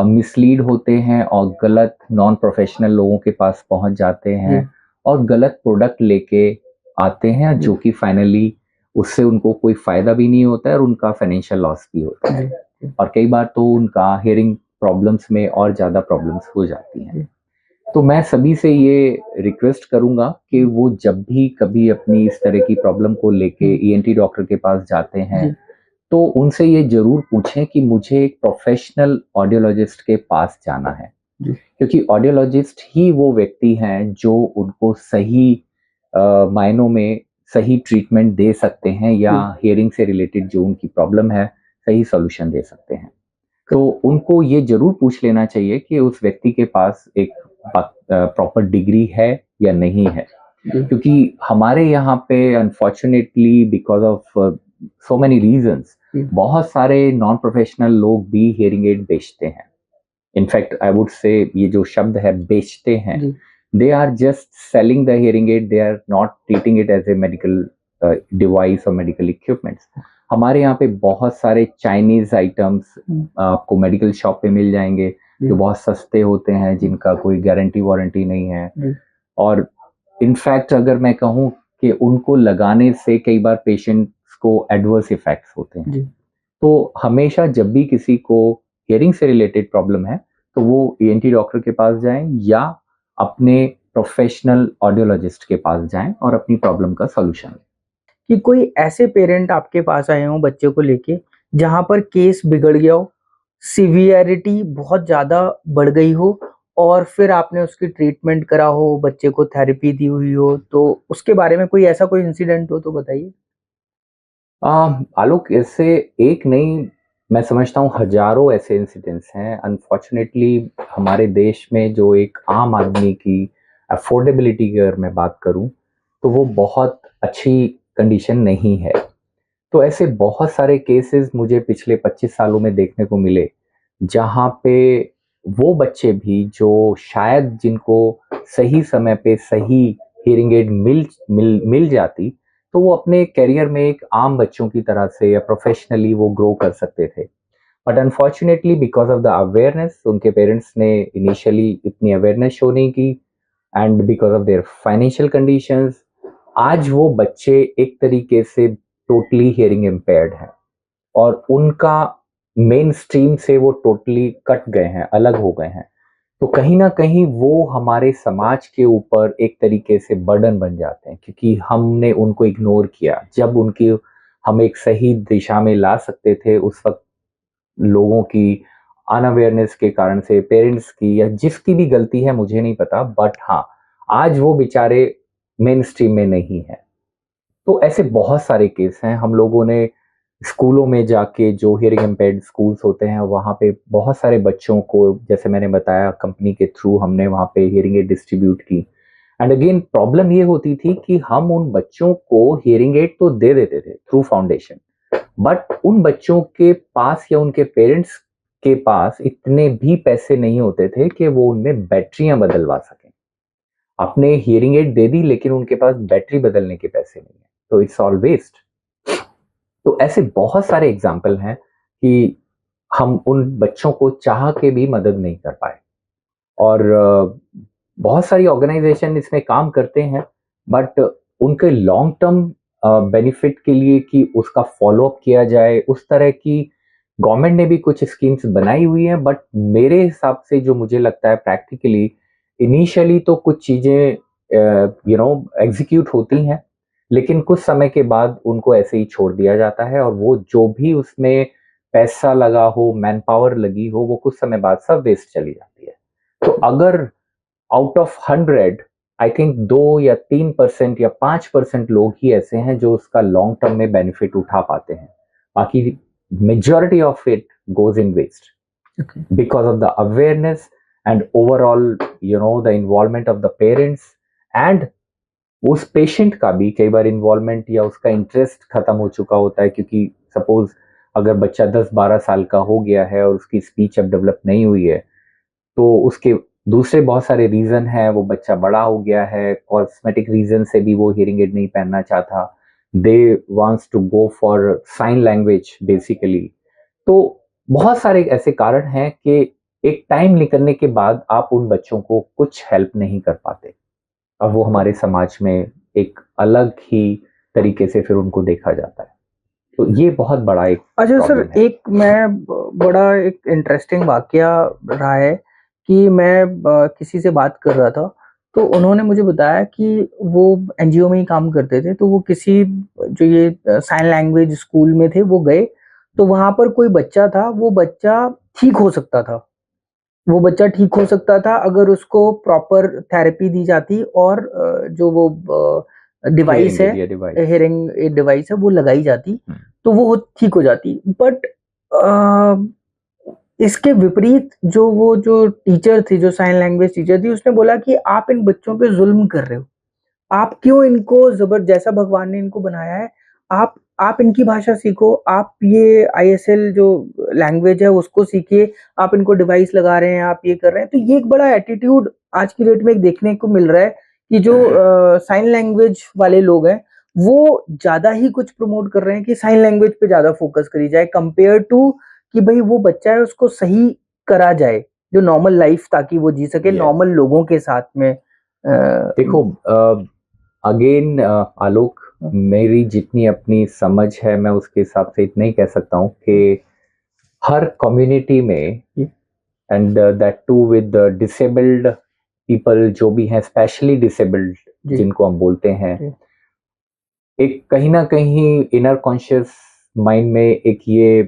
S1: मिसलीड होते हैं और गलत नॉन प्रोफेशनल लोगों के पास पहुंच जाते हैं और गलत प्रोडक्ट लेके आते हैं, जो कि फाइनली उससे उनको कोई फायदा भी नहीं होता है और उनका फाइनेंशियल लॉस भी होता है और कई बार तो उनका हियरिंग प्रॉब्लम्स में और ज़्यादा प्रॉब्लम्स हो जाती हैं। तो मैं सभी से ये रिक्वेस्ट करूंगा कि वो जब भी कभी अपनी इस तरह की प्रॉब्लम को लेके ENT डॉक्टर के पास जाते हैं तो उनसे ये जरूर पूछें कि मुझे एक प्रोफेशनल ऑडियोलॉजिस्ट के पास जाना है, क्योंकि ऑडियोलॉजिस्ट ही वो व्यक्ति हैं जो उनको सही मायनों में सही ट्रीटमेंट दे सकते हैं या हियरिंग से रिलेटेड जो उनकी प्रॉब्लम है सही सॉल्यूशन दे सकते हैं। तो उनको ये जरूर पूछ लेना चाहिए कि उस व्यक्ति के पास एक प्रॉपर डिग्री है या नहीं है, क्योंकि हमारे यहाँ पे unfortunately because of so many reasons बहुत सारे नॉन प्रोफेशनल लोग भी हियरिंग एड बेचते हैं। इनफैक्ट आई वुड से ये जो शब्द है बेचते हैं, they are just selling the hearing aid, they are not treating it as a medical device और मेडिकल इक्विपमेंट्स। हमारे यहाँ पे बहुत सारे चाइनीज आइटम्स आपको मेडिकल शॉप पे मिल जाएंगे जो बहुत सस्ते होते हैं, जिनका कोई गारंटी वारंटी नहीं है और इनफैक्ट अगर मैं कहूँ कि उनको लगाने से कई बार पेशेंट्स को एडवर्स इफेक्ट्स होते हैं। तो हमेशा जब भी किसी को हियरिंग से रिलेटेड प्रॉब्लम है तो वो ENT डॉक्टर के पास जाएं या अपने प्रोफेशनल ऑडियोलॉजिस्ट के पास जाएं और अपनी प्रॉब्लम का सॉल्यूशन लें।
S2: कि कोई ऐसे पेरेंट आपके पास आए हों बच्चे को लेके जहां पर केस बिगड़ गया हो सिवियरिटी बहुत ज़्यादा बढ़ गई हो और फिर आपने उसकी ट्रीटमेंट करा हो, बच्चे को थेरेपी दी हुई हो, तो उसके बारे में कोई ऐसा कोई इंसिडेंट हो तो बताइए?
S1: आलोक, ऐसे एक नहीं, मैं समझता हूँ हजारों ऐसे इंसिडेंट्स हैं। अनफॉर्चुनेटली हमारे देश में जो एक आम आदमी की अफोर्डेबिलिटी की अगर मैं बात करूँ तो वो बहुत अच्छी कंडीशन नहीं है। तो ऐसे बहुत सारे केसेस मुझे पिछले 25 सालों में देखने को मिले जहाँ पे वो बच्चे भी जो शायद जिनको सही समय पे सही हियरिंग एड मिल मिल मिल जाती तो वो अपने करियर में एक आम बच्चों की तरह से या प्रोफेशनली वो ग्रो कर सकते थे। But unfortunately because of the awareness, उनके पेरेंट्स ने इनिशियली इतनी अवेयरनेस शो नहीं की, and because of their financial conditions आज वो बच्चे एक तरीके से टोटली हियरिंग इम्पेयर्ड हैं और उनका मेन स्ट्रीम से वो टोटली कट गए हैं, अलग हो गए हैं। तो कहीं ना कहीं वो हमारे समाज के ऊपर एक तरीके से बर्डन बन जाते हैं क्योंकि हमने उनको इग्नोर किया जब उनकी हम एक सही दिशा में ला सकते थे। उस वक्त लोगों की अनअवेयरनेस के कारण से, पेरेंट्स की या जिसकी भी गलती है मुझे नहीं पता, बट हाँ, आज वो बेचारे मेन स्ट्रीम में नहीं है। तो ऐसे बहुत सारे केस हैं। हम लोगों ने स्कूलों में जाके, जो हियरिंग इम्पेयर्ड स्कूल्स होते हैं, वहाँ पे बहुत सारे बच्चों को, जैसे मैंने बताया, कंपनी के थ्रू हमने वहाँ पे हियरिंग एड डिस्ट्रीब्यूट की। एंड अगेन प्रॉब्लम ये होती थी कि हम उन बच्चों को हियरिंग एड तो दे देते थे थ्रू फाउंडेशन, बट उन बच्चों के पास या उनके पेरेंट्स के पास इतने भी पैसे नहीं होते थे कि वो उनमें बैटरियां बदलवा सकें। आपने हियरिंग एड दे दी लेकिन उनके पास बैटरी बदलने के पैसे नहीं है, तो इट्स ऑल वेस्ट। तो ऐसे बहुत सारे एग्जाम्पल हैं कि हम उन बच्चों को चाह के भी मदद नहीं कर पाए। और बहुत सारी ऑर्गेनाइजेशन इसमें काम करते हैं, बट उनके लॉन्ग टर्म बेनिफिट के लिए कि उसका फॉलोअप किया जाए, उस तरह की गवर्नमेंट ने भी कुछ स्कीम्स बनाई हुई हैं। बट मेरे हिसाब से जो मुझे लगता है प्रैक्टिकली, इनिशियली तो कुछ चीज़ें एग्जीक्यूट होती हैं, लेकिन कुछ समय के बाद उनको ऐसे ही छोड़ दिया जाता है और वो जो भी उसमें पैसा लगा हो, मैन पावर लगी हो, वो कुछ समय बाद सब वेस्ट चली जाती है। तो अगर आउट ऑफ 100 आई थिंक 2 या 3% या 5% लोग ही ऐसे हैं जो उसका लॉन्ग टर्म में बेनिफिट उठा पाते हैं, बाकी majority of it goes in waste because of the awareness and overall the involvement of the parents and उस पेशेंट का भी कई बार इन्वॉल्वमेंट या उसका इंटरेस्ट खत्म हो चुका होता है। क्योंकि सपोज अगर बच्चा 10-12 साल का हो गया है और उसकी स्पीच अब डेवलप नहीं हुई है, तो उसके दूसरे बहुत सारे रीजन है। वो बच्चा बड़ा हो गया है, कॉस्मेटिक रीजन से भी वो हियरिंग एड नहीं पहनना चाहता, they wants to go for sign language basically. तो बहुत सारे ऐसे कारण हैं कि एक टाइम निकलने के बाद आप उन बच्चों को कुछ हेल्प नहीं कर पाते, अब वो हमारे समाज में एक अलग ही तरीके से फिर उनको देखा जाता है। तो ये बहुत बड़ा एक
S2: अच्छा सर,
S1: प्रॉब्लम है।
S2: एक मैं बड़ा एक इंटरेस्टिंग वाकया रहा है कि मैं किसी से बात कर रहा था, तो उन्होंने मुझे बताया कि वो एनजीओ में ही काम करते थे, तो वो किसी जो ये साइन लैंग्वेज स्कूल में थे, वो गए, तो वहाँ पर कोई बच्चा था, वो बच्चा ठीक हो सकता था। वो बच्चा ठीक हो सकता था अगर उसको प्रॉपर थेरेपी दी जाती और जो वो डिवाइस है, हियरिंग एड डिवाइस है, वो लगाई जाती, तो वो ठीक हो जाती। बट इसके विपरीत जो टीचर थी, जो साइन लैंग्वेज टीचर थी, उसने बोला कि आप इन बच्चों पे जुल्म कर रहे हो, आप क्यों इनको जैसा भगवान ने इनको बनाया है, आप इनकी भाषा सीखो, आप ये आईएसएल जो लैंग्वेज है उसको सीखिए, आप इनको डिवाइस लगा रहे हैं, आप ये कर रहे हैं। तो ये एक बड़ा एटीट्यूड आज की डेट में एक देखने को मिल रहा है कि जो साइन लैंग्वेज वाले लोग हैं, वो ज्यादा ही कुछ प्रमोट कर रहे हैं कि साइन लैंग्वेज पे ज्यादा फोकस करी जाए कंपेयर टू कि भाई वो बच्चा है उसको सही करा जाए, जो नॉर्मल लाइफ ताकि वो जी सके नॉर्मल लोगों के साथ में।
S1: देखो, अगेन आलोक, मेरी जितनी अपनी समझ है मैं उसके हिसाब से इतना ही कह सकता हूँ कि हर कम्युनिटी में, and that too with disabled people जो भी हैं, स्पेशली डिसेबल्ड जिनको हम बोलते हैं, एक कहीं ना कहीं इनर कॉन्शियस माइंड में एक ये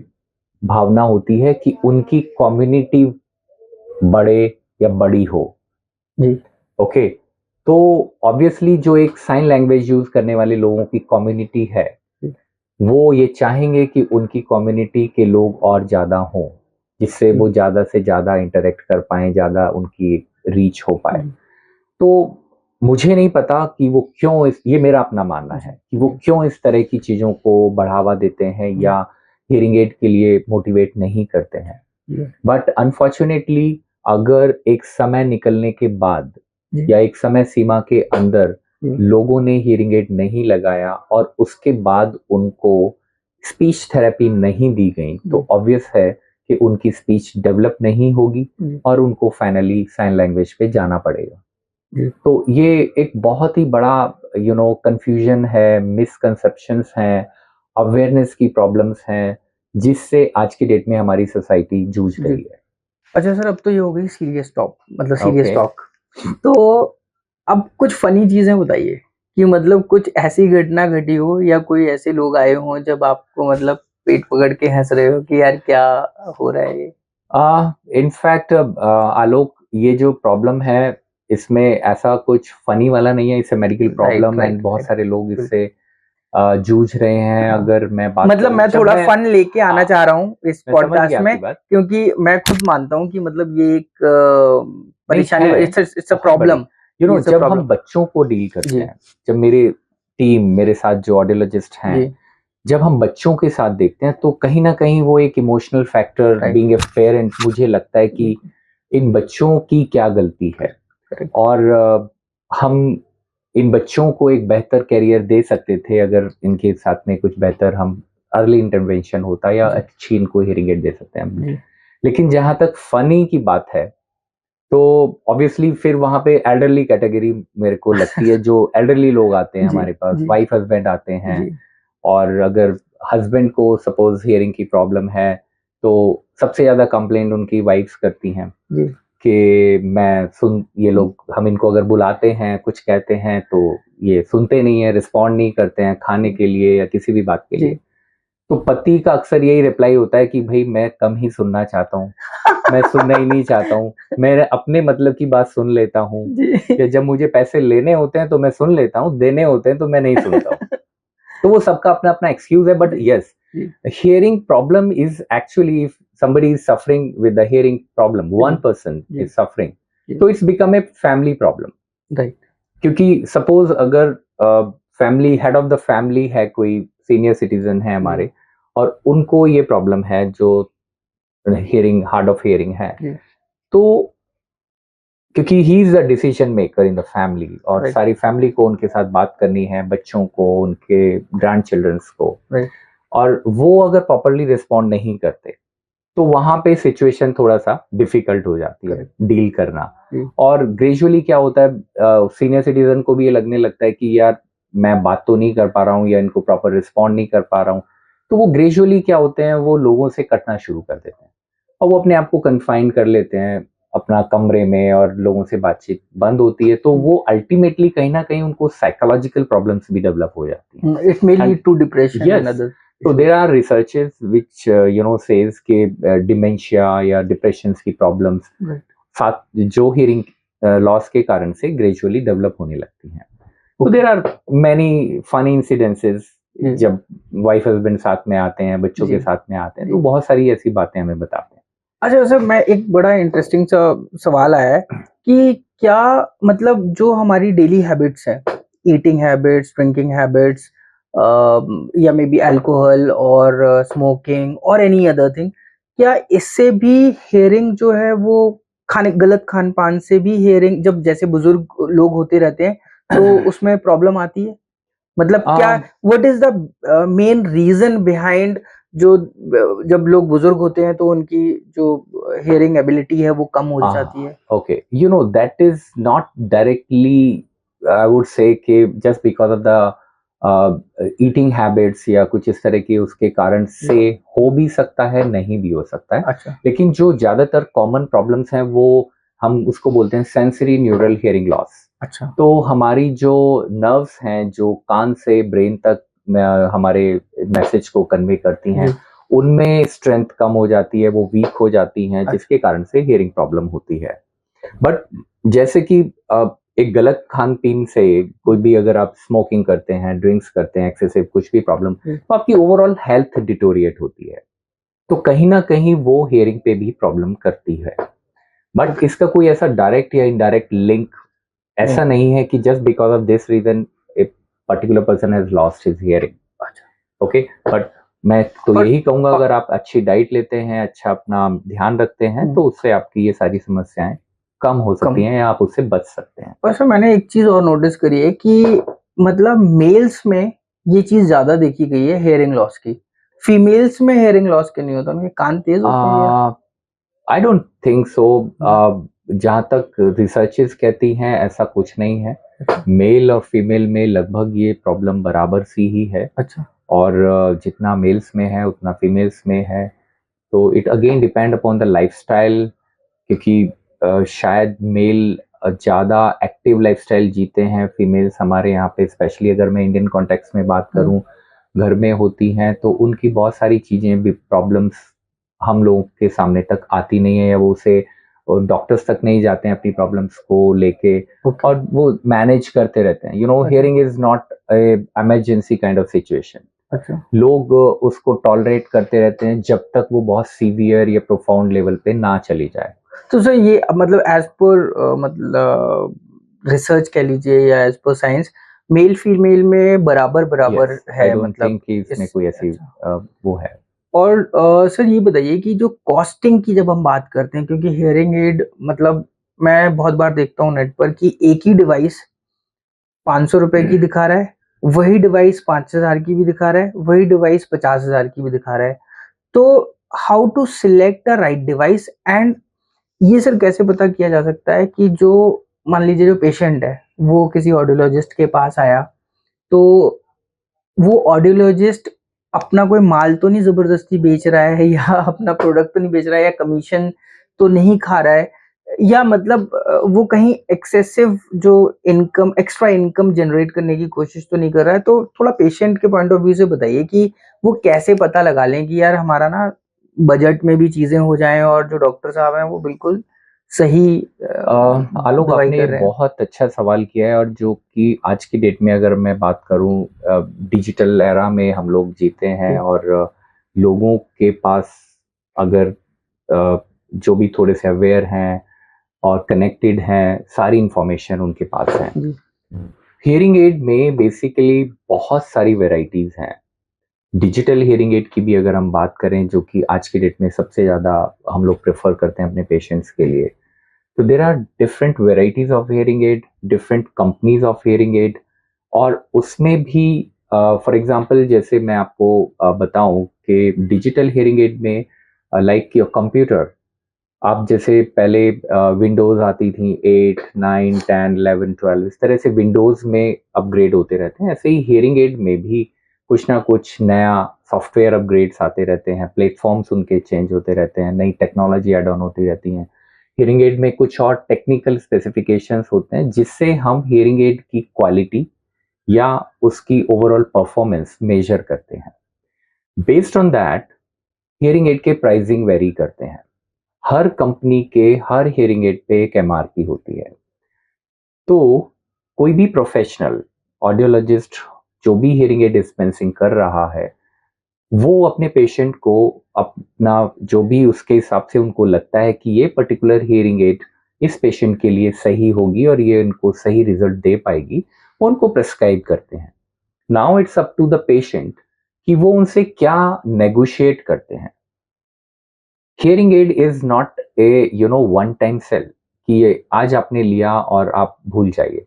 S1: भावना होती है कि उनकी कम्युनिटी बड़े या बड़ी हो।
S2: जी,
S1: ओके, तो ऑब्वियसली जो एक साइन लैंग्वेज यूज करने वाले लोगों की कम्युनिटी है,
S2: जी,
S1: वो ये चाहेंगे कि उनकी कम्युनिटी के लोग और ज़्यादा हों, जिससे वो ज़्यादा से ज़्यादा इंटरेक्ट कर पाएँ, ज़्यादा उनकी रीच हो पाए।
S2: जी,
S1: तो मुझे नहीं पता कि वो क्यों ये मेरा अपना मानना
S2: जी,
S1: है कि वो
S2: जी,
S1: क्यों इस तरह की चीज़ों को बढ़ावा देते हैं
S2: जी,
S1: या हियरिंग एड के लिए मोटिवेट नहीं करते हैं।
S2: जी,
S1: बट अनफॉर्चुनेटली अगर एक समय निकलने के बाद
S2: जी,
S1: या एक समय सीमा के अंदर
S2: जी,
S1: लोगों ने हियरिंग एड नहीं लगाया और उसके बाद उनको स्पीच थेरेपी नहीं दी गई,
S2: जी,
S1: तो ऑब्वियस है कि उनकी स्पीच डेवलप नहीं होगी
S2: जी,
S1: और उनको फाइनली साइन लैंग्वेज पे जाना पड़ेगा।
S2: जी,
S1: तो ये एक बहुत ही बड़ा कंफ्यूजन है, मिसकंसेप्शंस हैं, अवेयरनेस की प्रॉब्लम्स हैं, जिससे आज की डेट में हमारी सोसाइटी जूझ
S2: जी।
S1: रही है।
S2: अच्छा सर, अब तो ये हो गई सीरियस टॉक, मतलब सीरियस
S1: ओके।
S2: टॉक। तो अब कुछ फनी चीजें बताइए कि मतलब कुछ ऐसी घटना घटी हो या कोई ऐसे लोग आए हों जब आपको मतलब पेट पकड़ के हंस रहे हो कि यार क्या हो रहा है ये।
S1: इनफैक्ट आलोक, ये जो प्रॉब्लम है, इसमें ऐसा कुछ फनी वाला नहीं है, it's a medical
S2: right,
S1: problem and
S2: right,
S1: बहुत
S2: राइट।
S1: सारे लोग
S2: बिल्कुल।
S1: इससे जूझ रहे हैं।
S2: हाँ,
S1: अगर मैं बात
S2: मतलब
S1: करूँ
S2: मैं
S1: जब
S2: थोड़ा
S1: मैं
S2: फन लेके आना
S1: हाँ,
S2: चाह रहा हूँ इस
S1: मैं समझ
S2: पॉडकास्ट
S1: गया
S2: में,
S1: आपकी बात।
S2: क्योंकि मैं खुद मानता हूँ कि मतलब ये एक
S1: नहीं
S2: परेशानी,
S1: है,
S2: इट्स अ
S1: बहुत बड़ी।
S2: Problem.
S1: You know,
S2: it's a
S1: जब हम
S2: प्रॉब्लम।
S1: बच्चों को डील करते
S2: जी,
S1: हैं, जब मेरी टीम, मेरे साथ जो ऑडियोलॉजिस्ट हैं,
S2: जी,
S1: जब हम बच्चों के साथ देखते हैं, तो कहीं न कहीं वो एक emotional factor,
S2: right,
S1: being a parent, मुझे लगता है कि
S2: बिल्कुल,
S1: इन बच्चों की क्या गलती है?
S2: करेक्ट, करेक्ट,
S1: और हम इन बच्चों को एक बेहतर करियर दे सकते थे अगर इनके साथ में कुछ बेहतर हम अर्ली इंटरवेंशन होता या
S2: जी,
S1: अच्छी इनको हियरिंग एड दे सकते हैं हम।
S2: जी,
S1: लेकिन जहाँ तक फनी की बात है, तो ऑब्वियसली फिर वहाँ पे एल्डरली कैटेगरी मेरे को लगती है, जो एल्डरली लोग आते हैं
S2: जी,
S1: हमारे पास,
S2: जी,
S1: वाइफ हस्बैंड आते हैं।
S2: जी,
S1: और अगर हस्बैंड को सपोज हियरिंग की प्रॉब्लम है, तो सबसे ज़्यादा कंप्लेंट उनकी वाइफ्स करती हैं
S2: जी,
S1: कि ये लोग, हम इनको अगर बुलाते हैं, कुछ कहते हैं, तो ये सुनते नहीं है, रिस्पॉन्ड नहीं करते हैं खाने के लिए या किसी भी बात के लिए।
S2: जी,
S1: तो पति का अक्सर यही रिप्लाई होता है कि भाई मैं कम ही सुनना चाहता हूँ, मैं सुनना ही नहीं चाहता हूँ, मैं अपने मतलब की बात सुन लेता हूँ,
S2: जी।
S1: या जब मुझे पैसे लेने होते हैं तो मैं सुन लेता हूँ, देने होते हैं तो मैं नहीं सुनता हूँ। तो वो सबका अपना अपना एक्सक्यूज है, बट
S2: जी,
S1: यस,
S2: जी,
S1: hearing problem is actually, if somebody is suffering with the hearing problem,
S2: जी,
S1: one person
S2: जी,
S1: is suffering,
S2: जी,
S1: तो it's become a family problem।
S2: Right,
S1: क्योंकि सपोज अगर family, head of the family है, कोई सीनियर सिटीजन है
S2: जी,
S1: हमारे, और उनको ये प्रॉब्लम है, जो हियरिंग, हार्ड ऑफ हियरिंग है,
S2: जी,
S1: तो क्योंकि he is the decision maker in the family, और
S2: राइट,
S1: सारी फैमिली को उनके साथ बात करनी है, बच्चों को, उनके ग्रैंड चिल्ड्रंस को,
S2: राइट,
S1: और वो अगर प्रॉपरली रिस्पॉन्ड नहीं करते, तो वहाँ पे सिचुएशन थोड़ा-सा डिफ़िकल्ट हो जाती है
S2: करेक्ट,
S1: डील करना।
S2: जी,
S1: और ग्रेजुअली क्या होता है, सीनियर सिटीज़न को भी ये लगने लगता है कि यार मैं बात तो नहीं कर पा रहा हूँ या इनको प्रॉपर रिस्पॉन्ड नहीं कर पा रहा हूँ। तो वो ग्रेजुअली क्या होते हैं, वो लोगों से कटना शुरू कर देते हैं और वो अपने आप को कन्फाइन कर लेते हैं अपना कमरे में, और लोगों से बातचीत बंद होती है। तो वो अल्टीमेटली कहीं न कहीं उनको साइकोलॉजिकल प्रॉब्लम्स भी डेवलप हो जाती हैं।
S2: It may
S1: and
S2: lead to depression and
S1: yes,
S2: other
S1: so
S2: issues.
S1: there are researches which says कि डिमेंशिया या डिप्रेशन की प्रॉब्लम्स
S2: राइट,
S1: साथ जो हियरिंग लॉस के कारण से ग्रेजुअली डेवलप होने लगती हैं। तो
S2: okay,
S1: there are many funny incidences,
S2: जी,
S1: जब वाइफ हस्बैंड साथ में आते हैं, बच्चों
S2: जी,
S1: के साथ में आते हैं, तो
S2: जी।
S1: बहुत सारी ऐसी बातें हमें बताते हैं।
S2: अच्छा सर, मैं एक बड़ा इंटरेस्टिंग सा सवाल आया है कि क्या मतलब जो हमारी डेली हैबिट्स हैं, ईटिंग हैबिट्स, ड्रिंकिंग हैबिट्स, या मे बी अल्कोहल और स्मोकिंग और एनी अदर थिंग, क्या इससे भी हियरिंग जो है वो खाने गलत खान पान से भी हियरिंग, जब जैसे बुजुर्ग लोग होते रहते हैं तो उसमें प्रॉब्लम आती है? मतलब क्या,
S1: um,
S2: what is the main reason behind जो जब लोग बुजुर्ग होते हैं तो उनकी जो हियरिंग एबिलिटी है वो कम हो जाती है?
S1: okay, that is not directly, I would say कि just because of the eating habits या कुछ इस तरह की उसके कारण से हो भी सकता है, नहीं भी हो सकता है।
S2: अच्छा,
S1: लेकिन जो ज़्यादातर कॉमन प्रॉब्लम्स हैं, वो हम उसको बोलते हैं सेंसरी न्यूरल हियरिंग लॉस।
S2: अच्छा,
S1: तो हमारी जो नर्व्स हैं, जो कान से ब्रेन तक हमारे मैसेज को कन्वे करती हैं,
S2: जी,
S1: उनमें स्ट्रेंथ कम हो जाती है, वो वीक हो जाती हैं, जिसके कारण से हियरिंग प्रॉब्लम होती है। बट जैसे कि एक गलत खान पीन से कोई भी, अगर आप स्मोकिंग करते हैं, ड्रिंक्स करते हैं, एक्सेसिव कुछ भी प्रॉब्लम, तो आपकी ओवरऑल हेल्थ डिटोरिएट होती है, तो कहीं ना कहीं वो हियरिंग पे भी प्रॉब्लम करती है। बट इसका कोई ऐसा डायरेक्ट या इनडायरेक्ट लिंक ऐसा नहीं है कि just because of this reason a particular person has lost his hearing. Okay, but मैं तो यही कहूंगा, अगर आप अच्छी डाइट लेते हैं, अच्छा अपना ध्यान रखते हैं, तो उससे आपकी ये सारी समस्याएं कम हो सकती हैं या आप उससे बच सकते हैं।
S2: और सर मैंने एक चीज और नोटिस करी है कि मतलब मेल्स में ये चीज ज्यादा देखी गई है हेयरिंग लॉस की, फीमेल्स में हेयरिंग लॉस क्यों नहीं होता? उनके कान तेज होते हैं?
S1: I don't think so. जहाँ तक रिसर्चेस कहती हैं, ऐसा कुछ नहीं है। मेल और फीमेल में लगभग ये प्रॉब्लम बराबर सी ही है।
S2: अच्छा।
S1: और जितना मेल्स में है उतना फीमेल्स में है। तो it again depend upon the lifestyle, क्योंकि शायद मेल ज़्यादा एक्टिव लाइफस्टाइल जीते हैं। फीमेल्स हमारे यहाँ पे, स्पेशली अगर मैं इंडियन कॉन्टेक्स्ट में बात करूँ, घर में होती हैं, तो उनकी बहुत सारी चीज़ें भी, प्रॉब्लम्स हम लोगों के सामने तक आती नहीं है, या वो उसे डॉक्टर्स तक नहीं जाते हैं अपनी प्रॉब्लम्स को लेके, और वो मैनेज करते रहते हैं। Hearing is not emergency kind of situation.
S2: अच्छा।
S1: लोग उसको टॉलरेट करते रहते हैं जब तक वो बहुत सीवियर या प्रोफाउंड लेवल पे ना चली जाए।
S2: तो सर ये मतलब एज पर मतलब रिसर्च कह लीजिए या as per science, male female में बराबर बराबर है, मतलब
S1: कि इसमें कोई ऐसी वो है।
S2: और सर ये बताइए कि जो कॉस्टिंग की जब हम बात करते हैं, क्योंकि हियरिंग एड मतलब मैं बहुत बार देखता हूँ नेट पर कि एक ही डिवाइस 500 रुपए की दिखा रहा है, वही डिवाइस 5,000 की भी दिखा रहा है, वही डिवाइस 50,000 की भी दिखा रहा है। तो how to select the right device, and ये सर कैसे पता किया जा सकता है कि जो मान लीजिए जो पेशेंट है वो किसी ऑडियोलॉजिस्ट के पास आया, तो वो ऑडियोलॉजिस्ट अपना कोई माल तो नहीं जबरदस्ती बेच रहा है या अपना प्रोडक्ट तो नहीं बेच रहा है या कमीशन तो नहीं खा रहा है, या मतलब वो कहीं एक्सेसिव जो इनकम, एक्स्ट्रा इनकम जनरेट करने की कोशिश तो नहीं कर रहा है? तो थोड़ा पेशेंट के पॉइंट ऑफ व्यू से बताइए कि वो कैसे पता लगा लें कि यार हमारा ना बजट में भी चीजें हो जाएं और जो डॉक्टर साहब हैं वो बिल्कुल सही
S1: आलोक,
S2: दवाई
S1: आपने
S2: कर रहे हैं।
S1: बहुत अच्छा सवाल किया है, और जो कि आज की डेट में अगर मैं बात करूं, डिजिटल एरा में हम लोग जीते हैं, और लोगों के पास अगर जो भी थोड़े से अवेयर हैं और कनेक्टेड हैं, सारी इंफॉर्मेशन उनके पास है। हियरिंग एड में बेसिकली बहुत सारी वेराइटीज हैं। डिजिटल हियरिंग एड की भी अगर हम बात करें, जो कि आज की डेट में सबसे ज़्यादा हम लोग प्रेफर करते हैं अपने पेशेंट्स के लिए, तो there are different varieties of hearing aid, different companies of hearing aid. और उसमें भी फॉर एग्जांपल, जैसे मैं आपको बताऊं कि डिजिटल हियरिंग एड में, लाइक योर कंप्यूटर, आप जैसे पहले विंडोज आती थी 8, 9, 10, 11, 12, इस तरह से विंडोज में अपग्रेड होते रहते हैं। ऐसे ही हियरिंग एड में भी कुछ ना कुछ नया सॉफ्टवेयर अपग्रेड्स आते रहते हैं, प्लेटफॉर्म्स उनके चेंज होते रहते हैं, नई टेक्नोलॉजी एड ऑन होती रहती हैं। हियरिंग एड में कुछ और टेक्निकल स्पेसिफिकेशंस होते हैं, जिससे हम हियरिंग एड की क्वालिटी या उसकी ओवरऑल परफॉर्मेंस मेजर करते हैं। Based on that, hearing aid के प्राइसिंग वेरी करते हैं। हर कंपनी के हर हियरिंग एड पे एक एमआरपी होती है। तो कोई भी प्रोफेशनल ऑडियोलॉजिस्ट जो भी हियरिंग एड डिस्पेंसिंग कर रहा है, वो अपने पेशेंट को अपना जो भी उसके हिसाब से उनको लगता है कि ये पर्टिकुलर हियरिंग एड इस पेशेंट के लिए सही होगी और ये उनको सही रिजल्ट दे पाएगी, वो उनको प्रेस्क्राइब करते हैं। Now it's up to the patient कि वो उनसे क्या नेगोशिएट करते हैं। Hearing aid is not a one time sale, कि ये आज आपने लिया और आप भूल जाइए।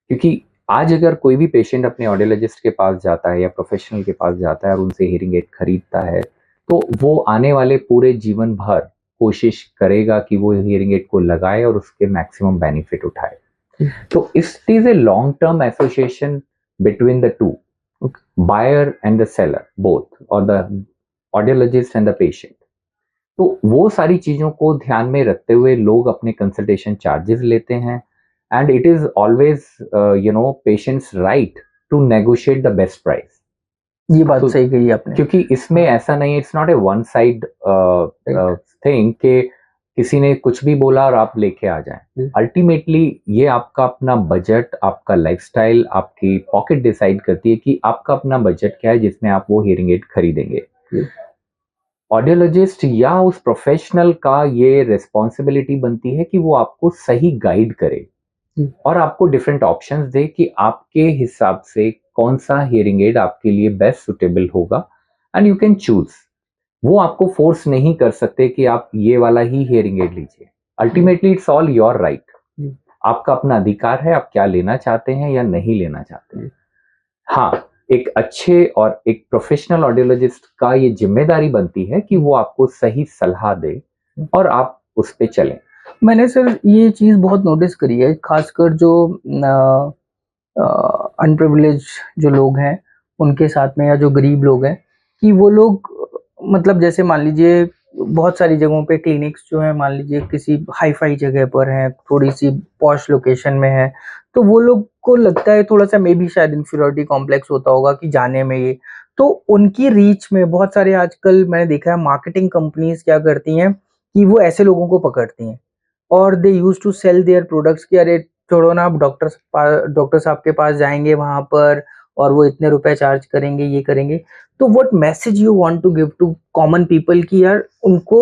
S1: क्योंकि आज अगर कोई भी पेशेंट अपने ऑडियोलॉजिस्ट के पास जाता है या प्रोफेशनल के पास जाता है और उनसे हियरिंग एड खरीदता है, तो वो आने वाले पूरे जीवन भर कोशिश करेगा कि वो हियरिंग एड को लगाए और उसके मैक्सिमम बेनिफिट उठाए। तो it is a long term association between the two, buyer and the seller both, और the audiologist and the patient. तो वो सारी चीजों को ध्यान में रखते हुए लोग अपने कंसल्टेशन चार्जेस लेते हैं, and it is always patient's right to negotiate the best price.
S2: ये बात
S1: तो
S2: सही कही आपने।
S1: क्योंकि इसमें ऐसा नहीं है, it's not a one side
S2: right.
S1: Thing कि किसी ने कुछ भी बोला और आप लेके आ जाएं। अल्टीमेटली ये आपका अपना बजट, आपका लाइफस्टाइल, आपकी पॉकेट डिसाइड करती है कि आपका अपना बजट क्या है जिसमें आप वो हियरिंग एड खरीदेंगे। ऑडियोलॉजिस्ट या उस प्रोफेशनल का ये रिस्पॉन्सिबिलिटी बनती है कि वो आपको सही गाइड करे और आपको डिफरेंट ऑप्शंस दे कि आपके हिसाब से कौन सा हियरिंग एड आपके लिए बेस्ट सुटेबल होगा, एंड यू कैन चूज। वो आपको फोर्स नहीं कर सकते कि आप ये वाला ही हियरिंग एड लीजिए। Ultimately it's all your right. आपका अपना अधिकार है आप क्या लेना चाहते हैं या नहीं लेना चाहते हैं। हाँ, एक अच्छे और एक प्रोफेशनल ऑडियोलॉजिस्ट का ये जिम्मेदारी बनती है कि वो आपको सही सलाह दे और आप उस पे चलें।
S2: मैंने सर ये चीज़ बहुत नोटिस करी है, खासकर जो अनप्रिविलेज जो लोग हैं उनके साथ में, या जो गरीब लोग हैं, कि वो लोग मतलब जैसे मान लीजिए बहुत सारी जगहों पे क्लिनिक्स जो है, मान लीजिए किसी हाई फाई जगह पर हैं, थोड़ी सी पॉश लोकेशन में है, तो वो लोग को लगता है थोड़ा सा मे बी शायद इंफीरियरिटी कॉम्प्लेक्स होता होगा कि जाने में ये, तो उनकी रीच में बहुत सारे आजकल मैंने देखा है मार्केटिंग कंपनीज क्या करती हैं कि वो ऐसे लोगों को पकड़ती हैं और they used to sell their products कि अरे छोड़ो ना, आप डॉक्टर साहब के पास जाएंगे वहां पर और वो इतने रुपए चार्ज करेंगे, ये करेंगे। तो what message you want to give to common people कि यार उनको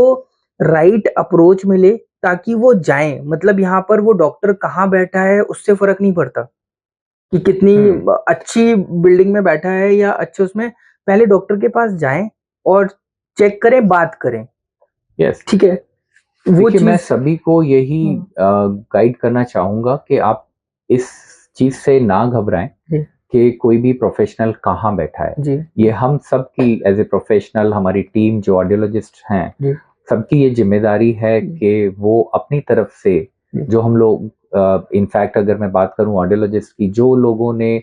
S2: राइट अप्रोच मिले ताकि वो जाएं, मतलब यहाँ पर वो डॉक्टर कहाँ बैठा है उससे फर्क नहीं पड़ता कि कितनी अच्छी बिल्डिंग में बैठा है या अच्छे उसमें, पहले डॉक्टर के पास जाएं और चेक करें, बात करें।
S1: यस,
S2: ठीक है, वो
S1: देखिए मैं
S2: चीज।
S1: सभी को यही गाइड करना चाहूंगा कि आप इस चीज से ना घबराएं
S2: जी
S1: कि कोई भी प्रोफेशनल कहाँ बैठा है।
S2: जी
S1: ये हम सब की एज ए प्रोफेशनल, हमारी टीम जो ऑडियोलॉजिस्ट हैं,
S2: जी
S1: सबकी ये जिम्मेदारी है कि वो अपनी तरफ से जो हम लोग, इनफैक्ट अगर मैं बात करूं ऑडियोलॉजिस्ट की, जो लोगों ने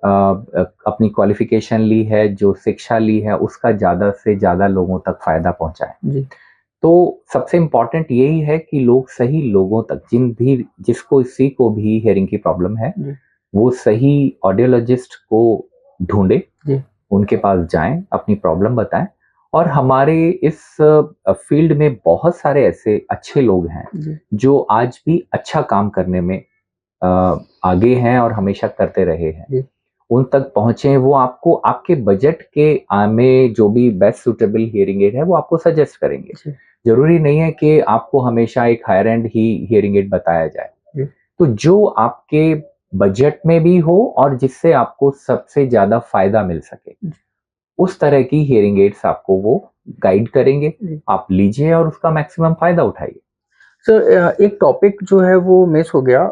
S1: अपनी क्वालिफिकेशन ली है, जो शिक्षा ली है, उसका ज़्यादा से ज़्यादा लोगों तक फ़ायदा पहुंचाएं।
S2: जी
S1: तो सबसे इम्पॉर्टेंट यही है कि लोग सही लोगों तक, जिसको इसी को भी हियरिंग की प्रॉब्लम है,
S2: जी
S1: वो सही ऑडियोलॉजिस्ट को ढूंढे,
S2: जी
S1: उनके पास जाएं, अपनी प्रॉब्लम बताएं। और हमारे इस फील्ड में बहुत सारे ऐसे अच्छे लोग हैं
S2: जी
S1: जो आज भी अच्छा काम करने में आगे हैं और हमेशा करते रहे हैं।
S2: जी
S1: उन तक पहुंचे, वो आपको आपके बजट के में जो भी बेस्ट सुटेबल हियरिंग एड है वो आपको सजेस्ट करेंगे।
S2: जी
S1: जरूरी नहीं है कि आपको हमेशा एक हायर एंड ही हियरिंग एड बताया जाए।
S2: जी
S1: तो जो आपके बजट में भी हो और जिससे आपको सबसे ज्यादा फायदा मिल सके, उस तरह की हियरिंग एड्स आपको वो गाइड करेंगे।
S2: जी।
S1: आप लीजिए और उसका मैक्सिमम फायदा उठाइए।
S2: सर एक टॉपिक जो है वो मिस हो गया,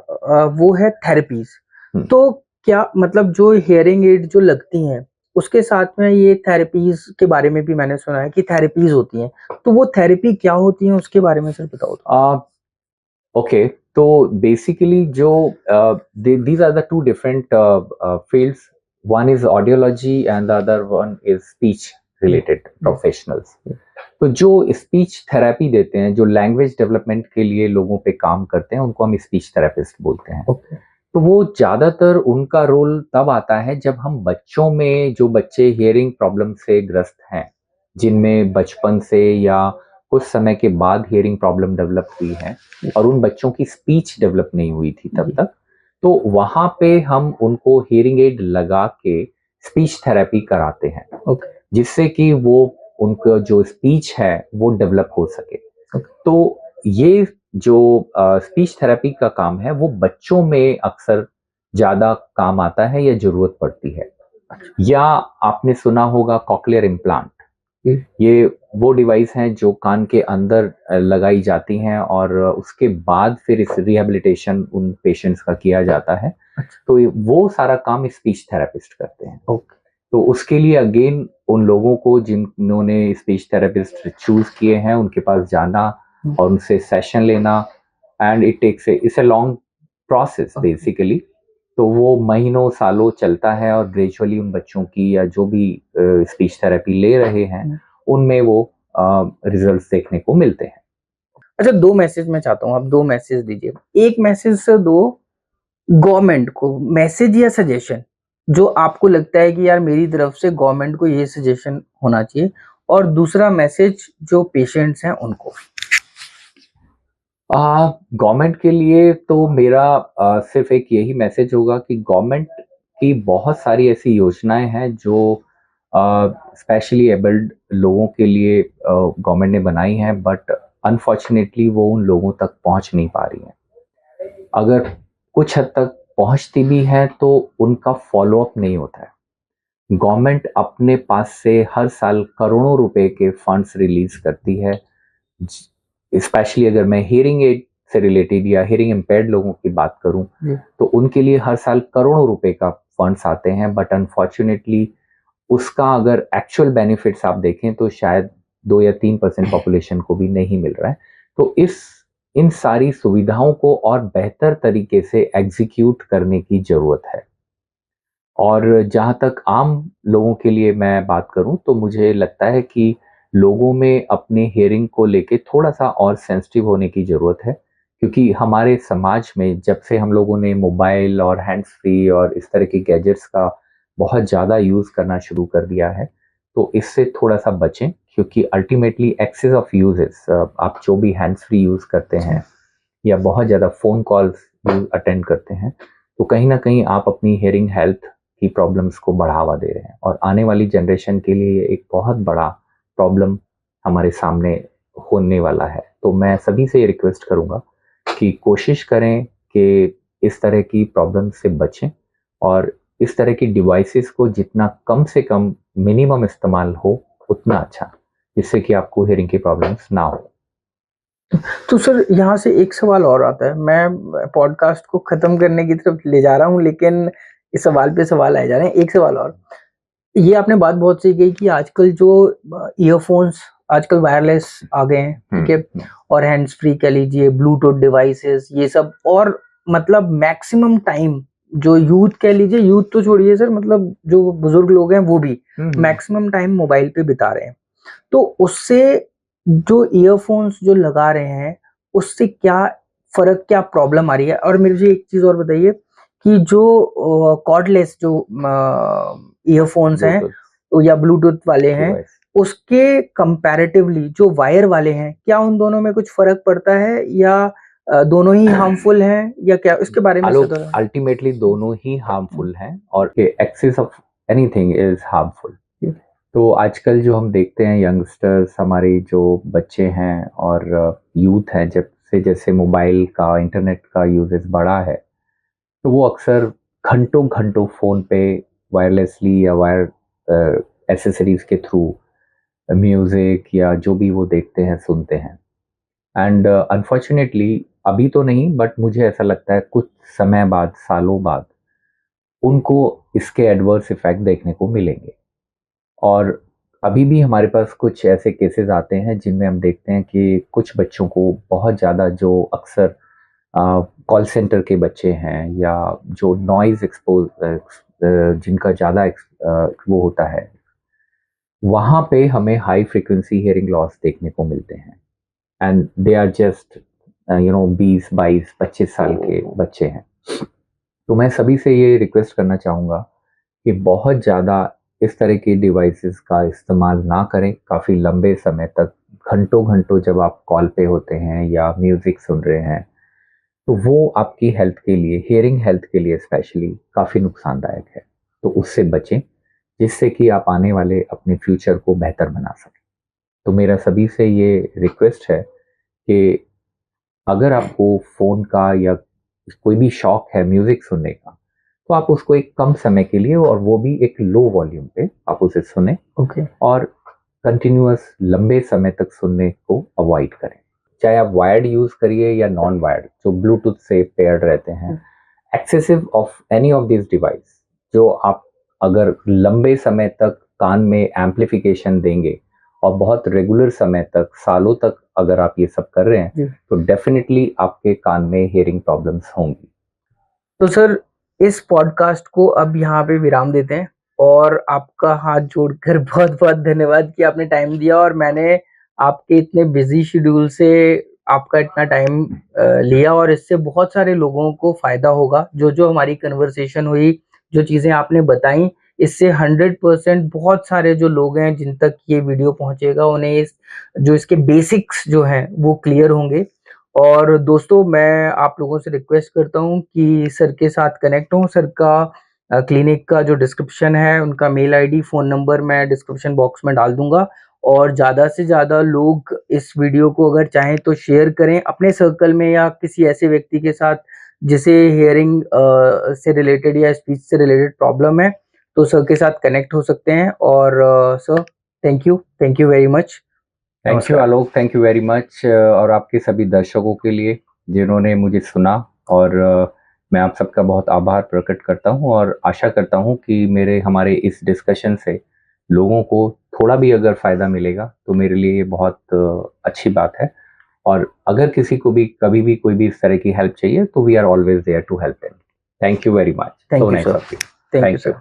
S2: वो है थेरेपीज।
S1: हम्म।
S2: तो क्या मतलब जो हियरिंग एड जो लगती हैं उसके साथ में ये थेरेपीज के बारे में भी मैंने सुना है कि थेरेपीज होती हैं, तो वो थेरेपी क्या होती है उसके बारे में सर बताओ तो।
S1: ओके, तो बेसिकली जो these are the two different fields. One is audiology and the other one is speech related professionals. तो जो स्पीच थेरेपी देते हैं, जो लैंग्वेज डेवलपमेंट के लिए लोगों पे काम करते हैं, उनको हम स्पीच थेरेपिस्ट बोलते हैं।
S2: ओके।
S1: तो वो ज्यादातर उनका रोल तब आता है जब हम बच्चों में, जो बच्चे हियरिंग प्रॉब्लम से ग्रस्त हैं, जिनमें बचपन से या कुछ समय के बाद हियरिंग प्रॉब्लम डेवलप हुई है और उन बच्चों की स्पीच डेवलप नहीं हुई थी तब तक, तो वहां पे हम उनको हियरिंग एड लगा के स्पीच थेरेपी कराते हैं, जिससे कि वो उनका जो स्पीच है वो डेवलप हो सके। तो ये जो स्पीच थेरेपी का काम है वो बच्चों में अक्सर ज्यादा काम आता है या जरूरत पड़ती है। या आपने सुना होगा कॉकलियर इम्प्लांट, ये वो डिवाइस हैं जो कान के अंदर लगाई जाती हैं और उसके बाद फिर इस रिहेबिलिटेशन उन पेशेंट्स का किया जाता है। तो वो सारा काम स्पीच थेरेपिस्ट करते हैं। तो उसके लिए अगेन उन लोगों को जिन्होंने स्पीच थेरेपिस्ट चूज किए हैं उनके पास जाना और उनसे सेशन लेना, and it's a long process basically. तो वो महीनों सालों चलता है और ग्रेजुअली उन बच्चों की या जो भी स्पीच थेरेपी ले रहे हैं उनमें वो रिजल्ट्स देखने को मिलते हैं।
S2: अच्छा, 2 मैसेज मैं चाहता हूँ, आप 2 मैसेज दीजिए। एक मैसेज सर दो गवर्नमेंट को, मैसेज या सजेशन जो आपको लगता है कि यार मेरी तरफ से गवर्नमेंट को ये सजेशन होना चाहिए, और दूसरा मैसेज जो पेशेंट्स हैं उनको?
S1: गवर्नमेंट के लिए तो मेरा सिर्फ एक यही मैसेज होगा कि गवर्नमेंट की बहुत सारी ऐसी योजनाएं हैं जो स्पेशली एबल्ड लोगों के लिए गवर्नमेंट ने बनाई हैं, बट अनफॉर्चुनेटली वो उन लोगों तक पहुंच नहीं पा रही हैं। अगर कुछ हद तक पहुंचती भी है तो उनका फॉलोअप नहीं होता है। गवर्नमेंट अपने पास से हर साल करोड़ों रुपए के फंड्स रिलीज करती है, स्पेशली अगर मैं हियरिंग एड से रिलेटेड या हियरिंग इम्पेयर्ड लोगों की बात करूं तो उनके लिए हर साल करोड़ों रुपए का फंड्स आते हैं, बट अनफॉर्चुनेटली उसका अगर एक्चुअल बेनिफिट्स आप देखें तो शायद 2 या 3% पॉपुलेशन को भी नहीं मिल रहा है। तो इन सारी सुविधाओं को और बेहतर तरीके से एग्जीक्यूट करने की जरूरत है। और जहाँ तक आम लोगों के लिए मैं बात करूं तो मुझे लगता है कि लोगों में अपने हियरिंग को लेके थोड़ा सा और सेंसिटिव होने की ज़रूरत है, क्योंकि हमारे समाज में जब से हम लोगों ने मोबाइल और हैंड्स फ्री और इस तरह के गैजेट्स का बहुत ज़्यादा यूज़ करना शुरू कर दिया है, तो इससे थोड़ा सा बचें, क्योंकि अल्टीमेटली एक्सेस ऑफ यूजेस, आप जो भी हैंड्स फ्री यूज़ करते हैं या बहुत ज़्यादा फ़ोन कॉल्स अटेंड करते हैं, तो कहीं ना कहीं आप अपनी हियरिंग हेल्थ की प्रॉब्लम्स को बढ़ावा दे रहे हैं, और आने वाली जनरेशन के लिए ये एक बहुत बड़ा प्रॉब्लम हमारे सामने होने वाला है। तो मैं सभी से ये रिक्वेस्ट करूंगा कि कोशिश करें कि इस तरह की प्रॉब्लम से बचें, और इस तरह की डिवाइसेस को जितना कम से कम मिनिमम इस्तेमाल हो उतना अच्छा, जिससे कि आपको हियरिंग की प्रॉब्लम्स ना हो।
S2: तो सर यहाँ से एक सवाल और आता है, मैं पॉडकास्ट को खत्म करने की तरफ ले जा रहा हूँ, लेकिन इस सवाल पे सवाल आए जा रहे हैं। एक सवाल और, ये आपने बात बहुत सही कही कि आजकल जो ईयरफोन्स आजकल वायरलेस आ गए हैं, ठीक है, और हैंड्स फ्री कह लीजिए, ब्लूटूथ डिवाइसेस, ये सब, और मतलब मैक्सिमम टाइम जो यूथ कह लीजिए, यूथ तो छोड़िए सर, मतलब जो बुजुर्ग लोग हैं वो भी मैक्सिमम टाइम मोबाइल पे बिता रहे हैं। तो उससे जो ईयरफोन्स जो लगा रहे हैं, उससे क्या फर्क, क्या प्रॉब्लम आ रही है? और मुझे एक चीज और बताइए कि जो कॉर्डलेस जो ईयरफोन्स हैं या ब्लूटूथ वाले हैं, उसके कंपैरेटिवली जो वायर वाले हैं, क्या उन दोनों में कुछ फर्क पड़ता है, या दोनों ही हार्मफुल हैं, या क्या? इसके बारे में
S1: अल्टीमेटली दोनों ही हार्मफुल हैं, और excess of anything is harmful. तो आजकल जो हम देखते हैं यंगस्टर्स, हमारे जो बच्चे हैं और यूथ हैं, जब से जैसे मोबाइल का, इंटरनेट का यूजेस बढ़ा है, तो वो अक्सर घंटों घंटों फ़ोन पे वायरलेसली या वायर एसेसरीज के थ्रू म्यूज़िक या जो भी वो देखते हैं, सुनते हैं। एंड अनफॉर्चुनेटली अभी तो नहीं, बट मुझे ऐसा लगता है कुछ समय बाद, सालों बाद, उनको इसके एडवर्स इफ़ेक्ट देखने को मिलेंगे। और अभी भी हमारे पास कुछ ऐसे केसेस आते हैं जिनमें हम देखते हैं कि कुछ बच्चों को बहुत ज़्यादा, जो अक्सर कॉल सेंटर के बच्चे हैं या जो नॉइज़ एक्सपोज जिनका ज़्यादा वो होता है, वहाँ पे हमें हाई फ्रीक्वेंसी हियरिंग लॉस देखने को मिलते हैं, एंड दे आर जस्ट 20, 22, 25 साल के बच्चे हैं। तो मैं सभी से ये रिक्वेस्ट करना चाहूँगा कि बहुत ज़्यादा इस तरह की डिवाइसेस का इस्तेमाल ना करें काफ़ी लंबे समय तक। घंटों घंटों जब आप कॉल पे होते हैं या म्यूज़िक सुन रहे हैं, तो वो आपकी हेल्थ के लिए, हियरिंग हेल्थ के लिए स्पेशली काफ़ी नुकसानदायक है। तो उससे बचें, जिससे कि आप आने वाले अपने फ्यूचर को बेहतर बना सकें। तो मेरा सभी से ये रिक्वेस्ट है कि अगर आपको फ़ोन का या कोई भी शौक है म्यूज़िक सुनने का, तो आप उसको एक कम समय के लिए, और वो भी एक लो वॉल्यूम पे आप उसे सुने, और कंटिन्यूअस लंबे समय तक सुनने को अवॉइड करें। चाहे आप वायर्ड यूज़ करिए या नॉन वायर्ड, जो ब्लूटूथ से पेयर्ड रहते हैं। Excessive of any of this device, जो आप अगर लंबे समय तक कान में एम्पलीफिकेशन देंगे और बहुत रेगुलर समय तक, सालों तक अगर आप ये सब कर रहे हैं, तो डेफिनेटली आपके कान में हियरिंग प्रॉब्लम्स होंगी।
S2: तो सर इस पॉडकास्ट को अब यहाँ पे विराम देते हैं, और आपका हाथ जोड़कर बहुत बहुत धन्यवाद कि आपने टाइम दिया, और मैंने आपके इतने बिजी शेड्यूल से आपका इतना टाइम लिया, और इससे बहुत सारे लोगों को फायदा होगा। जो जो हमारी कन्वर्सेशन हुई, जो चीज़ें आपने बताई, इससे 100% बहुत सारे जो लोग हैं जिन तक ये वीडियो पहुँचेगा, उन्हें जो इसके बेसिक्स जो हैं वो क्लियर होंगे। और दोस्तों, मैं आप लोगों से रिक्वेस्ट करता हूँ कि सर के साथ कनेक्ट हों। सर का क्लिनिक का जो डिस्क्रिप्शन है, उनका मेल आईडी, फ़ोन नंबर मैं डिस्क्रिप्शन बॉक्स में डाल दूँगा। और ज़्यादा से ज़्यादा लोग इस वीडियो को अगर चाहें तो शेयर करें अपने सर्कल में, या किसी ऐसे व्यक्ति के साथ जिसे हियरिंग से रिलेटेड या स्पीच से रिलेटेड प्रॉब्लम है, तो सर के साथ कनेक्ट हो सकते हैं। और sir, thank you very much.
S1: Thank you Alok, thank you very much. और आपके सभी दर्शकों के लिए जिन्होंने मुझे सुना, और मैं आप सबका बहुत आभार प्रकट करता हूं, और आशा करता हूं कि हमारे इस डिस्कशन से लोगों को थोड़ा भी अगर फ़ायदा मिलेगा तो मेरे लिए ये बहुत अच्छी बात है। और अगर किसी को भी कभी भी कोई भी इस तरह की हेल्प चाहिए तो we are always there to help him. Thank you very much.
S2: Thank you sir.
S1: Thank you sir.